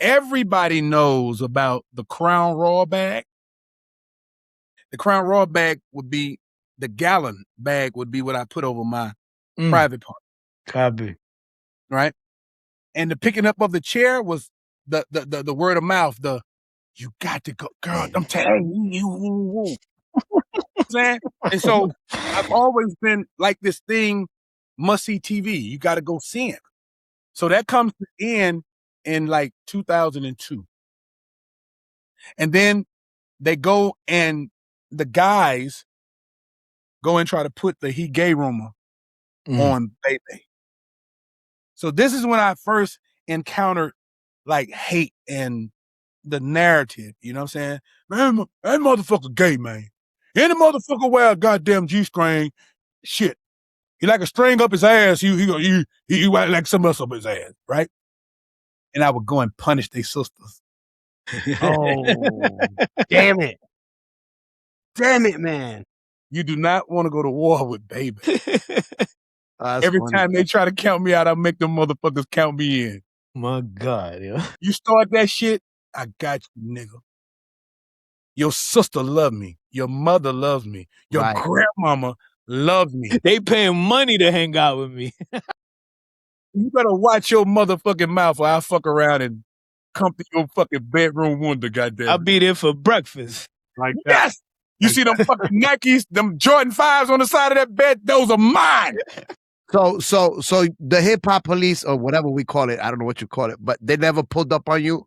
everybody knows about the Crown Royal bag. The Crown Royal bag would be the gallon bag would be what I put over my private part. Copy. Right? And the picking up of the chair was the word of mouth. You got to go, girl. I'm telling you. Saying? And so I've always been like this thing, must see TV. You got to go see it. So that comes to end in like 2002. And then they go and the guys go and try to put the he gay rumor on Bay Bay. So this is when I first encountered like hate and the narrative. You know what I'm saying? Man, that motherfucker gay, man. Any motherfucker wear a goddamn G-string, shit. He like a string up his ass. He like something else up his ass, right? And I would go and punish their sisters. Oh, damn it. Damn it, man. You do not want to go to war with Bay Bay. Every time they try to count me out, I make them motherfuckers count me in. My God, yeah. You start that shit, I got you, nigga. Your sister love me. Your mother loves me. Your grandmama loves me. They paying money to hang out with me. You better watch your motherfucking mouth or I'll fuck around and come to your fucking bedroom window, goddamn. I'll be there for breakfast. Like that. Yes! You see them fucking Nikes, them Jordan 5s on the side of that bed? Those are mine. So the hip hop police or whatever we call it, I don't know what you call it, but they never pulled up on you?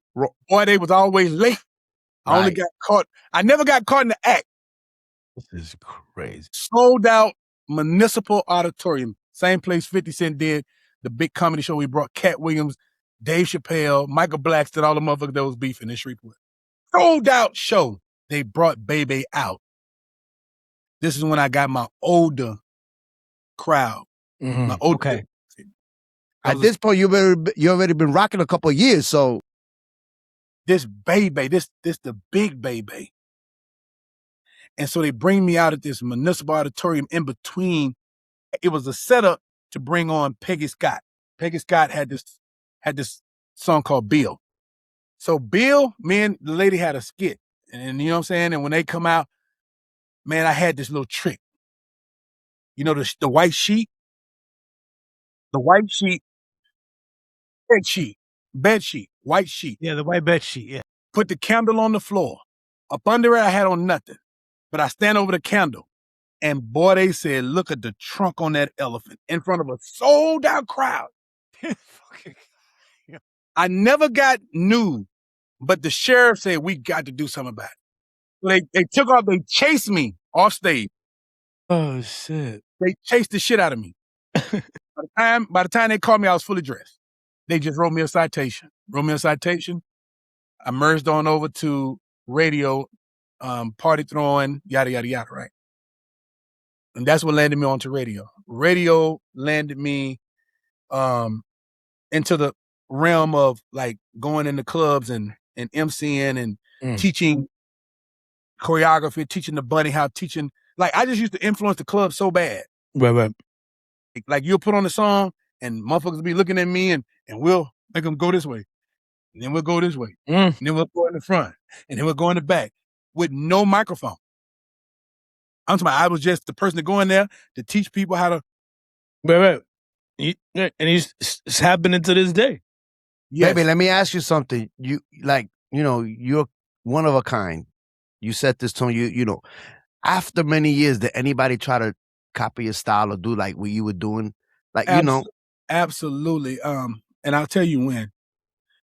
Boy, they was always late. I only got caught. I never got caught in the act. This is crazy. Sold out Municipal Auditorium. Same place 50 Cent did the big comedy show. We brought Cat Williams, Dave Chappelle, Michael Blackston, all the motherfuckers that was beefing in Shreveport. Sold out show. They brought Bay Bay out. This is when I got my older crowd. Mm-hmm. My older Okay. At this point, you already been rocking a couple of years, so this Bay Bay, this the big Bay Bay. And so they bring me out at this Municipal Auditorium in between. It was a setup to bring on Peggy Scott. Peggy Scott had this song called Bill. So Bill, me and the lady had a skit. And you know what I'm saying? And when they come out, man, I had this little trick. You know, the white sheet? The white sheet, bed sheet, white sheet. Yeah, the white bed sheet, yeah. Put the candle on the floor. Up under it, I had on nothing. But I stand over the candle. And boy, they said, look at the trunk on that elephant in front of a sold out crowd. I never got nude, but the sheriff said, we got to do something about it. They took off, they chased me off stage. Oh, shit. They chased the shit out of me. By the time they called me, I was fully dressed. They just wrote me a citation. I merged on over to radio, party throwing, yada, yada, yada, right? And that's what landed me onto radio. Radio landed me into the realm of like going into clubs and MCing and teaching choreography, teaching the bunny how, teaching. Like, I just used to influence the club so bad. Right. Like, you'll put on a song and motherfuckers will be looking at me and we'll make them go this way. And then we'll go this way. And then we'll go in the front. And then we'll go in the back with no microphone. I'm talking about I was just the person to go in there to teach people how to. Right. And it's happening to this day. Yes. Baby, let me ask you something. You're one of a kind. You set this tone, you know. After many years, did anybody try to copy your style or do like what you were doing? Like, you know. Absolutely. And I'll tell you when.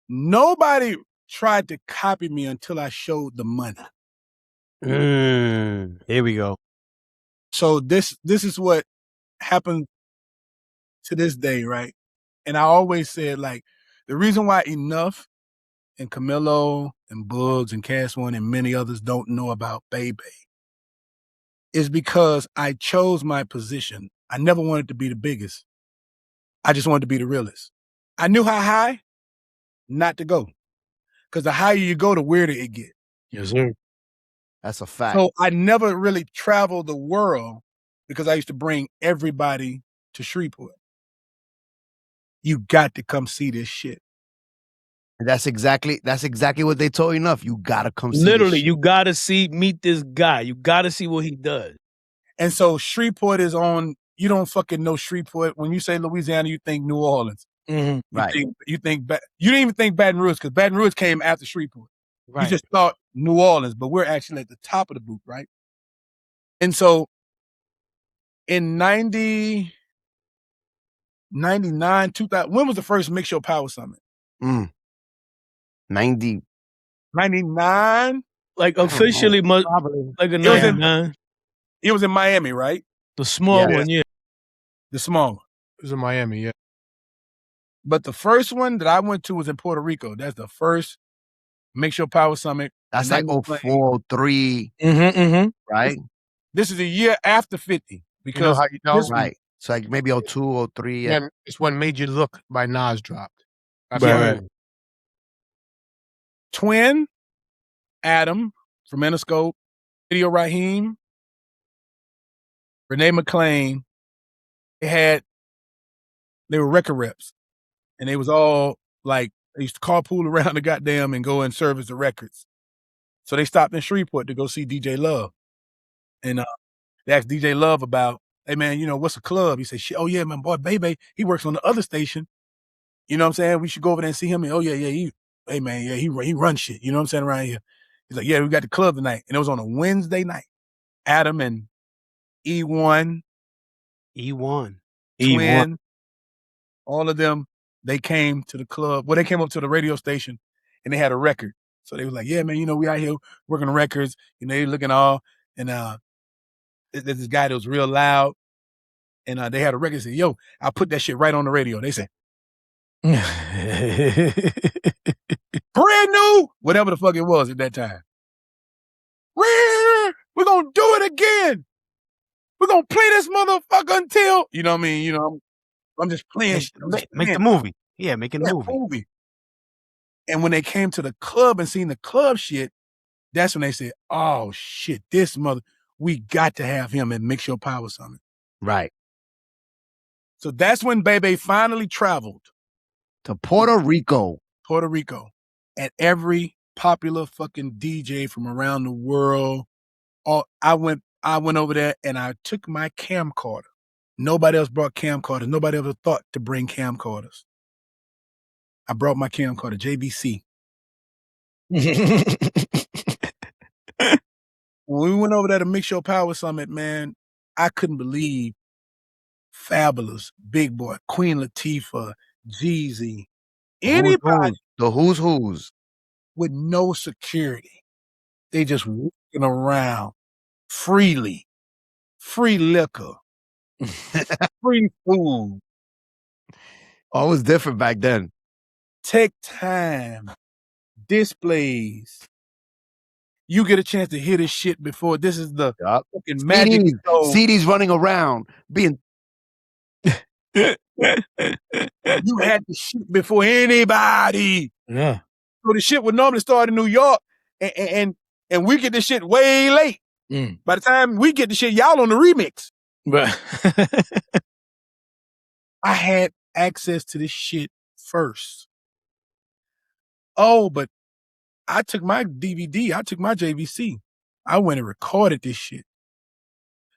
Nobody tried to copy me until I showed the money. Here we go. So this is what happened to this day, right? And I always said, like, the reason why Enuff and Camilo and Boogs and Kast One and many others don't know about Bay Bay is because I chose my position. I never wanted to be the biggest. I just wanted to be the realest. I knew how high not to go. Because the higher you go, the weirder it gets. Yes, sir. That's a fact. So I never really traveled the world because I used to bring everybody to Shreveport. You got to come see this shit. That's exactly what they told Enuff. You gotta come see Literally, this shit. you gotta meet this guy. You gotta see what he does. And so Shreveport is on, you don't fucking know Shreveport. When you say Louisiana, you think New Orleans. Mm-hmm. Right. You didn't even think Baton Rouge because Baton Rouge came after Shreveport. Right. You just thought New Orleans, but we're actually at the top of the boot, right? And so in 99, 2000, when was the first Mix Your Power Summit? 99? Like officially, probably like a 99. It was in Miami, right? The small one, yeah. The small one. It was in Miami, yeah. But the first one that I went to was in Puerto Rico. That's the first Mix Your Power Summit. That's like 04, 03, right? This is a year after 50. Because you know how you know? Right. It's like maybe 02, 03. Yeah, it's when Made You Look by Nas dropped. Right. Twin, Adam from Interscope, Video Raheem, Renee McClain, they were record reps. And they was all like, they used to carpool around the goddamn and go and service the records. So they stopped in Shreveport to go see DJ Love. And they asked DJ Love about, hey man, what's a club? He said, oh yeah, man, boy, Bay Bay, he works on the other station. You know what I'm saying? We should go over there and see him. And, oh yeah, he runs shit. You know what I'm saying, around here. He's like, yeah, we got the club tonight. And it was on a Wednesday night. Adam and E1, Twin, all of them, they came to the club. Well, they came up to the radio station and they had a record. So they was like, yeah, man, we out here working on records. They looking all, and there's this guy that was real loud. And they had a record. Said, yo, I'll put that shit right on the radio. They said, brand new, whatever the fuck it was at that time. We're going to do it again. We're going to play this motherfucker until, you know what I mean? I'm just playing shit. Make the movie. Yeah, making the movie. And when they came to the club and seen the club shit, that's when they said, oh shit, we got to have him at Mix Your Power Summit. Right. So that's when Bay Bay finally traveled to Puerto Rico. And every popular fucking DJ from around the world. I went over there and I took my camcorder. Nobody else brought camcorders. Nobody ever thought to bring camcorders. I brought my camcorder, JVC. When we went over there to Mix Your Power Summit, man, I couldn't believe Fabulous, Big Boy, Queen Latifah, Jeezy, anybody. The who's. With no security. They just walking around freely. Free liquor. Free food. Oh, it was different back then. Take time. Displays. You get a chance to hear this shit before. This is the fucking magic show. CDs running around, being. You had the shit before anybody. Yeah. So the shit would normally start in New York, and we get this shit way late. By the time we get the shit, y'all on the remix. Right. I had access to this shit first. Oh, but I took my DVD. I took my JVC. I went and recorded this shit.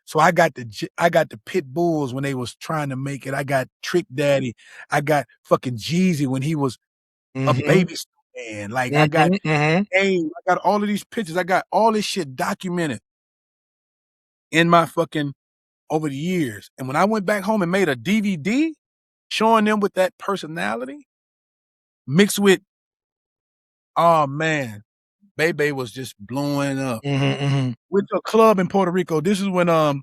So I got the Pit Bulls when they was trying to make it. I got Trick Daddy. I got fucking Jeezy when he was a baby man. Like I got I got all of these pictures. I got all this shit documented in my fucking over the years. And when I went back home and made a DVD showing them with that personality mixed with, oh man, Bay Bay was just blowing up. Went to a club in Puerto Rico. This is when the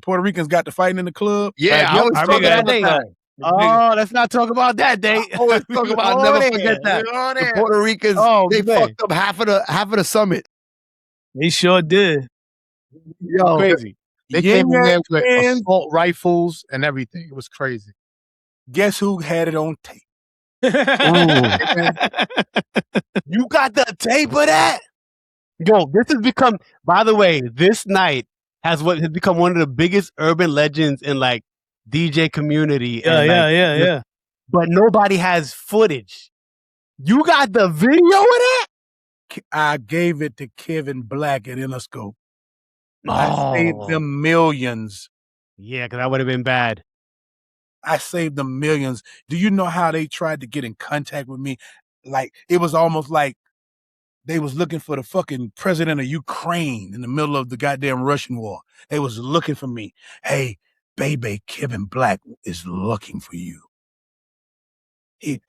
Puerto Ricans got to fighting in the club. Yeah, I was talking about that. Oh, let's not talk about that day. I always talk about. I'll never forget that. The Puerto Ricans, they fucked up half of the summit. They sure did. Yo, crazy. They came in there with assault rifles and everything. It was crazy. Guess who had it on tape? You got the tape of that? Yo, this has become, by the way, this night has become one of the biggest urban legends in like DJ community. Yeah. But nobody has footage. You got the video of that? I gave it to Kevin Black at Enuff. I saved them millions. Yeah, because that would have been bad. I saved them millions. Do you know how they tried to get in contact with me? Like, it was almost like they was looking for the fucking president of Ukraine in the middle of the goddamn Russian war. They was looking for me. Hey, baby, Kevin Black is looking for you.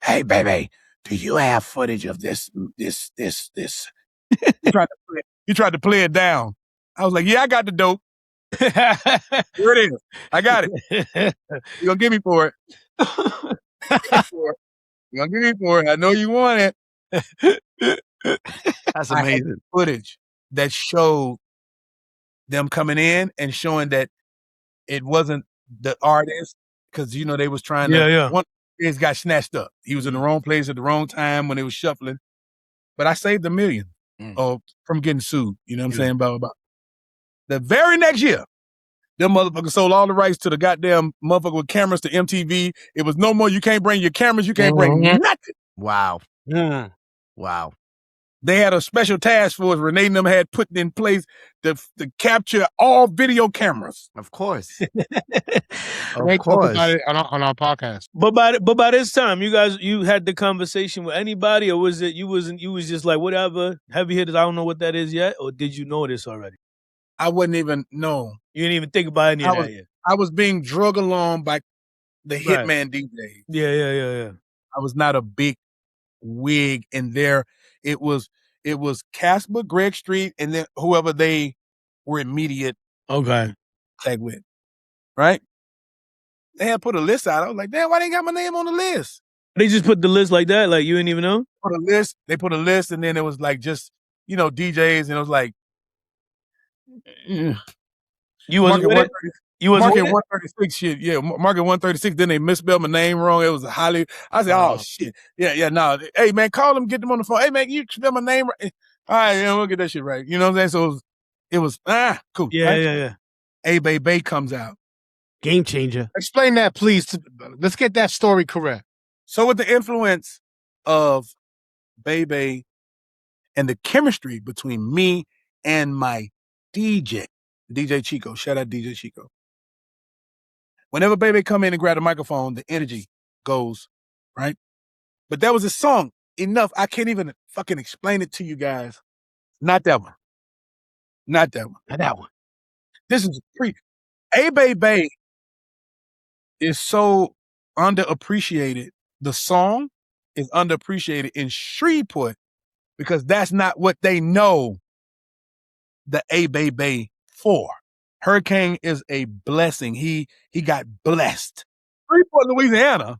Hey, baby, do you have footage of this? He tried to play it down. I was like, yeah, I got the dope. Here it is. I got it. You're going to give me for it. You're going to give me for it. I know you want it. That's amazing. Footage that showed them coming in and showing that it wasn't the artist, because, you know, they was trying to. Yeah. One artist got snatched up. He was in the wrong place at the wrong time when they was shuffling. But I saved $1 million from getting sued. You know what I'm saying? Blah, blah, blah. The very next year, them motherfuckers sold all the rights to the goddamn motherfucker with cameras to MTV. It was no more, you can't bring your cameras, you can't bring nothing. Wow. Yeah. Wow. They had a special task force Renee and them had put in place to capture all video cameras. Of course. Of course. About it on our podcast. But by this time, you had the conversation with anybody, or was it you was just like, whatever, Heavy Hitters, I don't know what that is yet, or did you know this already? I wouldn't even know. You didn't even think about any of that yet. I was being drug along by the Hitman DJs. Yeah. I was not a big wig in there. It was Casper, Greg Street, and then whoever they were immediate tag with. Right? They had put a list out. I was like, damn, why they got my name on the list? They just put the list like that? Like, you didn't even know? They put a list, and then it was like just, you know, DJs, and it was like, you wasn't with it? You wasn't Market with it? 136 shit. Yeah, Market 136. Then they misspelled my name wrong. It was a highly. I said, oh shit. Yeah. No. Hey man, call them, get them on the phone. Hey man, you spell my name right. All right, yeah, we'll get that shit right. You know what I'm saying? So it was cool. Yeah, right? yeah. Hey Bay Bay comes out. Game changer. Explain that, please. Let's get that story correct. So with the influence of Bay Bay and the chemistry between me and my DJ Chico, shout out DJ Chico. Whenever Bay Bay come in and grab the microphone, the energy goes, right? But there was a song, Enuff. I can't even fucking explain it to you guys. Not that one. Not that one. This is Bay Bay is so underappreciated. The song is underappreciated in Shreveport because that's not what they know the Bay Bay for. Hurricane is a blessing. He got blessed. Shreveport, Louisiana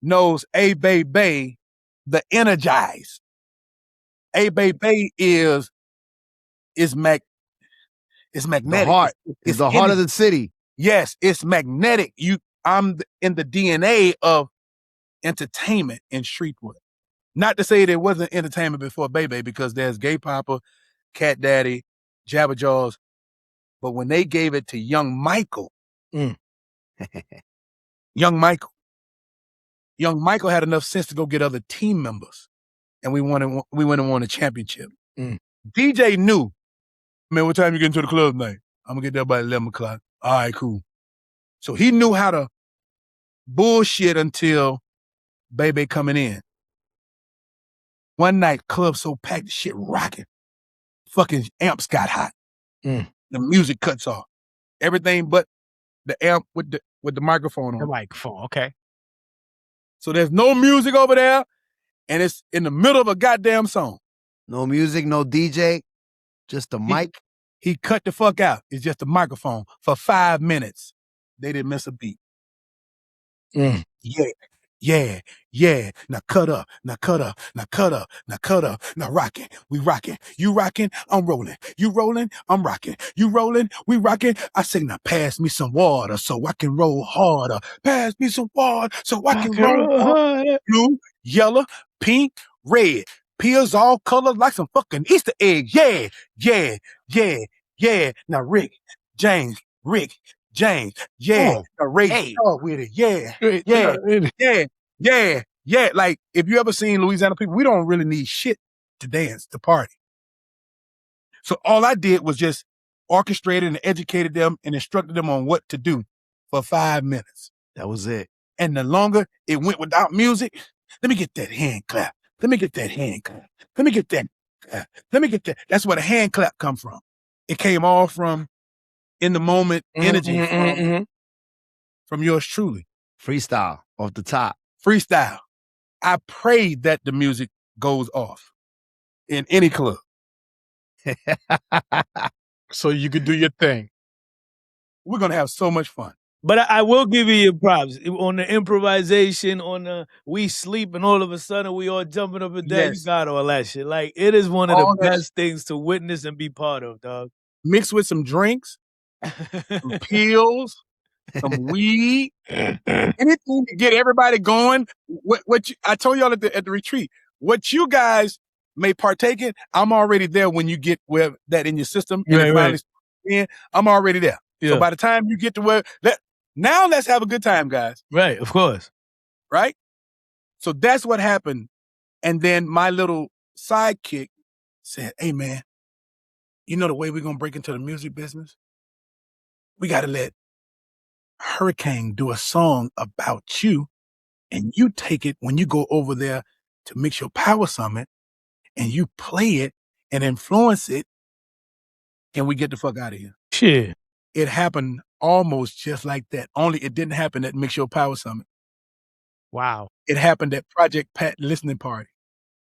knows Bay Bay, the energized. Bay Bay is magnetic. The heart. It's the heart of the city. Yes, it's magnetic. I'm in the DNA of entertainment in Shreveport. Not to say there wasn't entertainment before Bay Bay, because there's Gay Papa, Cat Daddy, Jabba Jaws. But when they gave it to Young Michael, Young Michael had enough sense to go get other team members, and we went and won a championship. DJ knew, man, what time you get into the club tonight? I'm gonna get there by 11 o'clock. All right, cool. So he knew how to bullshit until Bay Bay coming in. One night, club so packed, the shit rocking. Fucking amps got hot. The music cuts off. Everything but the amp with the microphone on. The microphone, okay. So there's no music over there, and it's in the middle of a goddamn song. No music, no DJ, just a mic. He cut the fuck out. It's just a microphone for 5 minutes. They didn't miss a beat. Yeah. Yeah, yeah. Now cut up, now cut up, now cut up, now cut up, now rocking. We rocking. You rocking, I'm rolling. You rolling, I'm rocking. You rolling, we rocking. I say, now pass me some water so I can roll harder. Pass me some water so I can roll harder. Blue, yellow, pink, red. Peels all colors like some fucking Easter eggs. Yeah, yeah, yeah, yeah. Now Rick, James, yeah. Now Ray, start with it. Yeah, yeah. Like, if you ever seen Louisiana people, we don't really need shit to dance, to party. So all I did was just orchestrated and educated them and instructed them on what to do for 5 minutes. That was it. And the longer it went without music, let me get that hand clap. Let me get that hand clap. Let me get that. Let me get that. That's where the hand clap come from. It came all from in the moment energy from yours truly. Freestyle off the top. Freestyle. I pray that the music goes off in any club. So you could do your thing. We're going to have so much fun. But I will give you your props on the improvisation, on the we sleep, and all of a sudden we all jumping up and down. Yes. You got all that shit. Like, it is one of All the that best things to witness and be part of, dog. Mixed with some drinks, some pills, some weed, anything to get everybody going. I told y'all at the retreat, what you guys may partake in, I'm already there when you get where that in your system. And it finally in, I'm already there. Yeah. So by the time you get to where now let's have a good time, guys. Right, of course. Right? So that's what happened. And then my little sidekick said, hey man, you know the way we're gonna break into the music business? We gotta let Hurricane do a song about you, and you take it when you go over there to mix your power summit, and you play it and influence it, and we get the fuck out of here. Shit. It happened almost just like that. Only it didn't happen at Mix Your Power Summit. Wow. It happened at Project Pat listening party.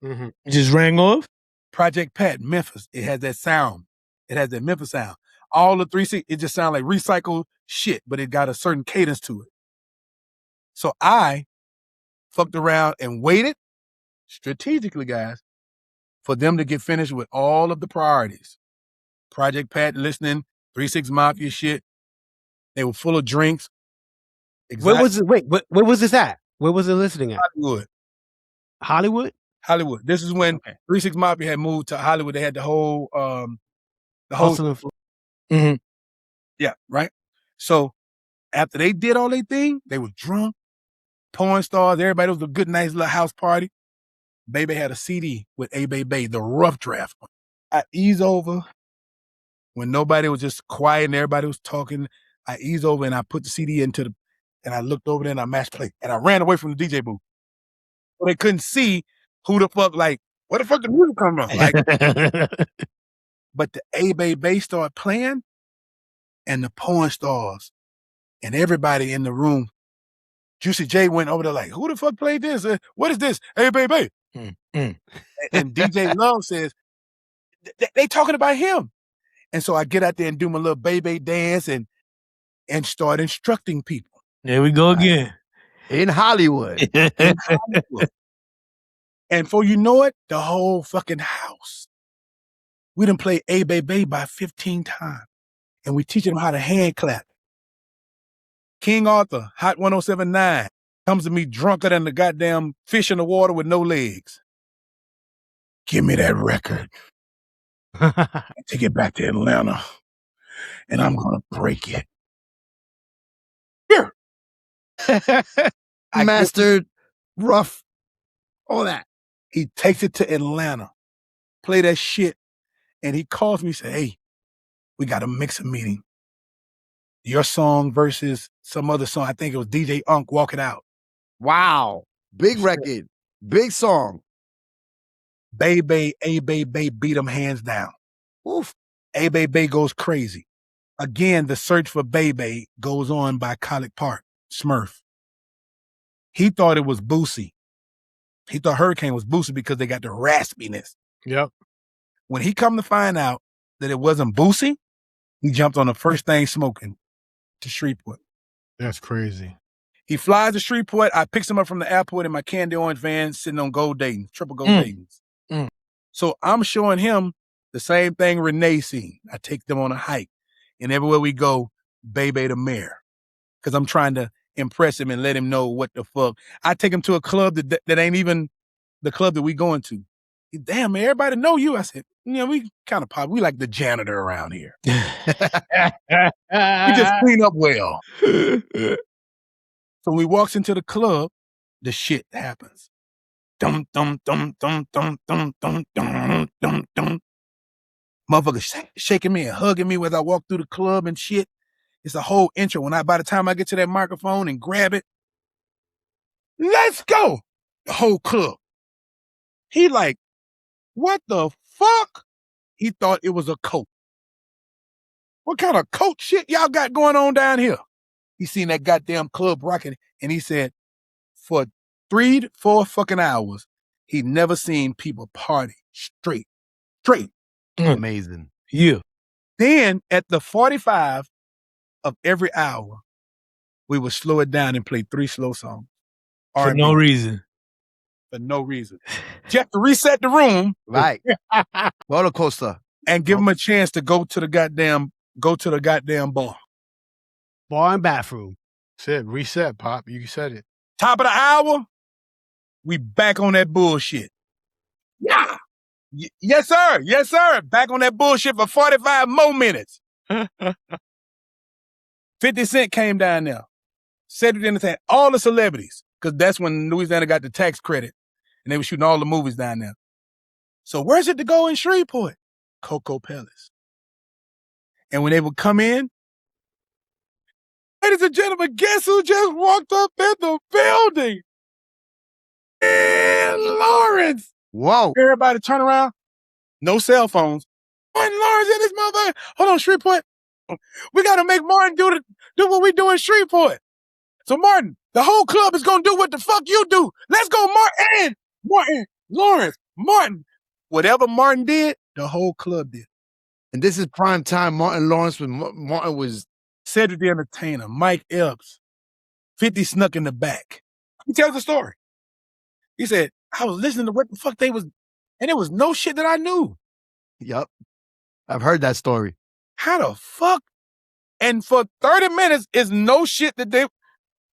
It just rang off? Project Pat, Memphis. It has that sound. It has that Memphis sound. All the 360, it just sounds like recycled shit, but it got a certain cadence to it. So I fucked around and waited strategically, guys, for them to get finished with all of the priorities. Project Pat listening, 3-6 Mafia shit. They were full of drinks. Where was it? Wait, where was this at? Where was it listening at? Hollywood. Hollywood? This is when 3-6 Mafia had moved to Hollywood. They had the whole yeah, right. So after they did all their thing, they were drunk, porn stars, everybody. It was a good, nice little house party. Bay Bay had a CD with A Bay Bay, the rough draft. I ease over when nobody was just quiet and everybody was talking. I ease over and I put the CD and I looked over there and I mashed play and I ran away from the DJ booth. So they couldn't see who the fuck, like, where the fuck the music come from? Like, but the A Bay Bay started playing and the porn stars and everybody in the room. Juicy J went over there like, who the fuck played this? What is this? A Bay Bay. And DJ Love says, they talking about him. And so I get out there and do my little Bay Bay dance and start instructing people. There we go again. In Hollywood. And before you know it, the whole fucking house. We done play A Bay Bay by 15 times. And we teaching them how to hand clap. King Arthur, Hot 1079, comes to me drunker than the goddamn fish in the water with no legs. Give me that record. Take it back to Atlanta. And I'm going to break it. Here. Mastered, rough, all that. He takes it to Atlanta, play that shit, and he calls me and says, hey, we got to mix a meeting. Your song versus some other song. I think it was DJ Unk, Walk It Out. Wow. Big record. Big song. Bay Bay, A Bay Bay beat them hands down. Oof. A Bay Bay goes crazy. Again, the search for Bay Bay goes on by College Park, Smurf. He thought it was Boosie. He thought Hurricane was Boosie because they got the raspiness. Yep. When he come to find out that it wasn't Boosie, he jumped on the first thing smoking to Shreveport. That's crazy. He flies to Shreveport. I picks him up from the airport in my candy orange van sitting on gold Dayton, triple gold Daytons. So I'm showing him the same thing Renee seen. I take them on a hike. And everywhere we go, Bay Bay the mayor. Because I'm trying to impress him and let him know what the fuck. I take him to a club that ain't even the club that we going to. Damn, man, everybody know you. I said, we kind of pop. We like the janitor around here. We just clean up well. So when he walks into the club, the shit happens. Dum, dum, dum, dum, dum, dum, dum, dum, dum, dum. Motherfucker shaking me and hugging me as I walk through the club and shit. It's a whole intro. By the time I get to that microphone and grab it, let's go. The whole club. He like, what the fuck? He thought it was a coat. What kind of coat shit y'all got going on down here? He seen that goddamn club rocking, and he said, for 3 to 4 fucking hours, he'd never seen people party straight. Amazing. Yeah. Then at the 45 of every hour, we would slow it down and play 3 slow songs. For no reason. For no reason. Just to reset the room. Right. Roller coaster. And give him a chance to go to the goddamn bar. Bar and bathroom. Said reset, Pop. You said it. Top of the hour, we back on that bullshit. Yeah. Yes, sir. Yes, sir. Back on that bullshit for 45 more minutes. 50 Cent came down there. Cedric Entertainment, all the celebrities, because that's when Louisiana got the tax credit, and they were shooting all the movies down there. So where's it to go in Shreveport? Coco Palace. And when they would come in, ladies and gentlemen, guess who just walked up in the building? And Lawrence. Whoa. Everybody turn around. No cell phones. Martin Lawrence in this motherfucker. Hold on, Shreveport. We got to make Martin do what we do in Shreveport. So Martin, the whole club is going to do what the fuck you do. Let's go, Martin, Lawrence, Martin. Whatever Martin did, the whole club did. And this is prime time Martin Lawrence when Martin was Cedric the Entertainer, Mike Epps, 50 snuck in the back. He tells the story. He said, I was listening to what the fuck they was, and it was no shit that I knew. Yep. I've heard that story. How the fuck? And for 30 minutes, it's no shit that they,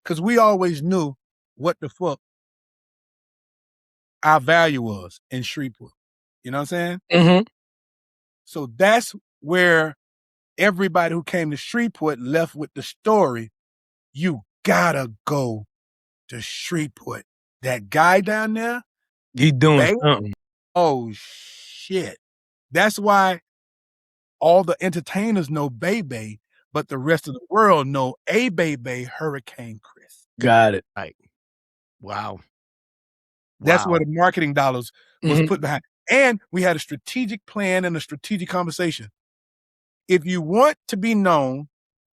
because we always knew what the fuck our value was in Shreveport. You know what I'm saying? Mm-hmm. So that's where everybody who came to Shreveport left with the story. You gotta go to Shreveport. That guy down there, he doing something. Oh shit. That's why all the entertainers know Bay Bay, but the rest of the world know a Bay Bay, Hurricane Chris. Got it. Right. Wow. That's where the marketing dollars was put behind. And we had a strategic plan and a strategic conversation. If you want to be known,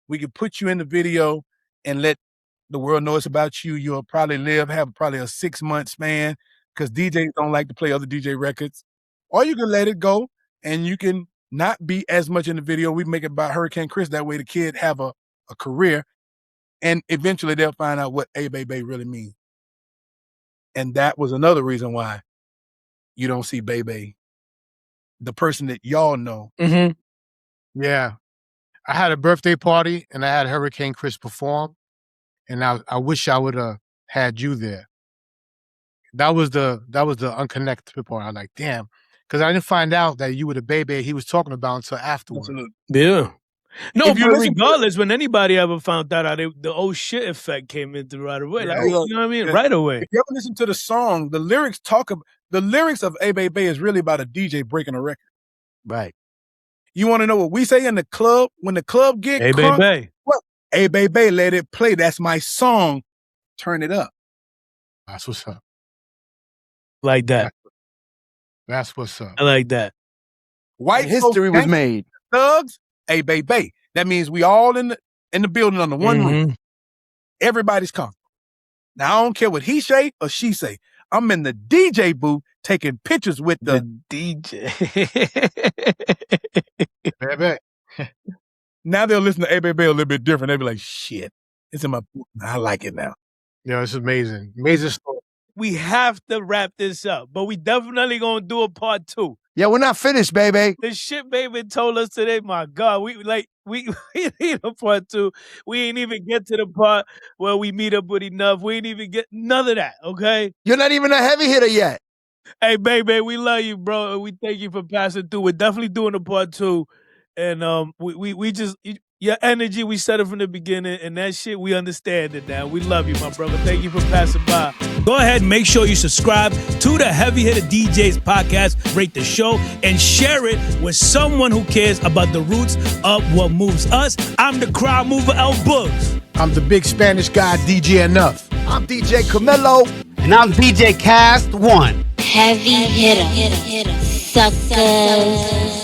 we could put you in the video and let the world know it's about you. You'll probably have probably a 6-month span because DJs don't like to play other DJ records. Or you can let it go and you can not be as much in the video. We make it about Hurricane Chris. That way the kid have a career. And eventually they'll find out what A Bay Bay really means. And that was another reason why you don't see Bay Bay, the person that y'all know. Mm-hmm. Yeah. I had a birthday party and I had Hurricane Chris perform. And I wish I would have had you there. That was the unconnected part. I was like, damn. Because I didn't find out that you were the Bay Bay he was talking about until afterwards. Absolutely. Yeah. No, If you but listen regardless, when anybody ever found out, the oh shit effect came into right away. Like, Right. you know what I mean? Right away. If you ever listen to the song, the lyrics of A Bay Bay is really about a DJ breaking a record. Right. You want to know what we say in the club when the club get Hey, crunk? baby. What? A Bay Bay, let it play. That's my song. Turn it up. That's what's up. Like that. That's what's up. I like that. White history folks, was made. Thugs, A Bay Bay. That means we all in the building under one roof. Everybody's comfortable. Now I don't care what he say or she say. I'm in the DJ booth taking pictures with the DJ. Baby. Now they'll listen to A Bay Bay a little bit different. They'll be like, shit, it's in my book. I like it now. Yeah, it's amazing. Amazing story. We have to wrap this up, but we definitely gonna do a part 2. Yeah, we're not finished, baby. The shit baby told us today, my God, we need a part 2. We ain't even get to the part where we meet up with Enuff. We ain't even get none of that, okay? You're not even a heavy hitter yet. Hey, baby, we love you, bro, and we thank you for passing through. We're definitely doing a part 2, and we just your energy. We said it from the beginning, and that shit we understand it now. We love you, my brother. Thank you for passing by. Go ahead and make sure you subscribe to the Heavy Hitter DJs Podcast, rate the show, and share it with someone who cares about the roots of what moves us. I'm the crowd mover, L Boogs. I'm the big Spanish guy, DJ Enuff. I'm DJ Camilo. And I'm DJ Kast One. Heavy hitter, suckers.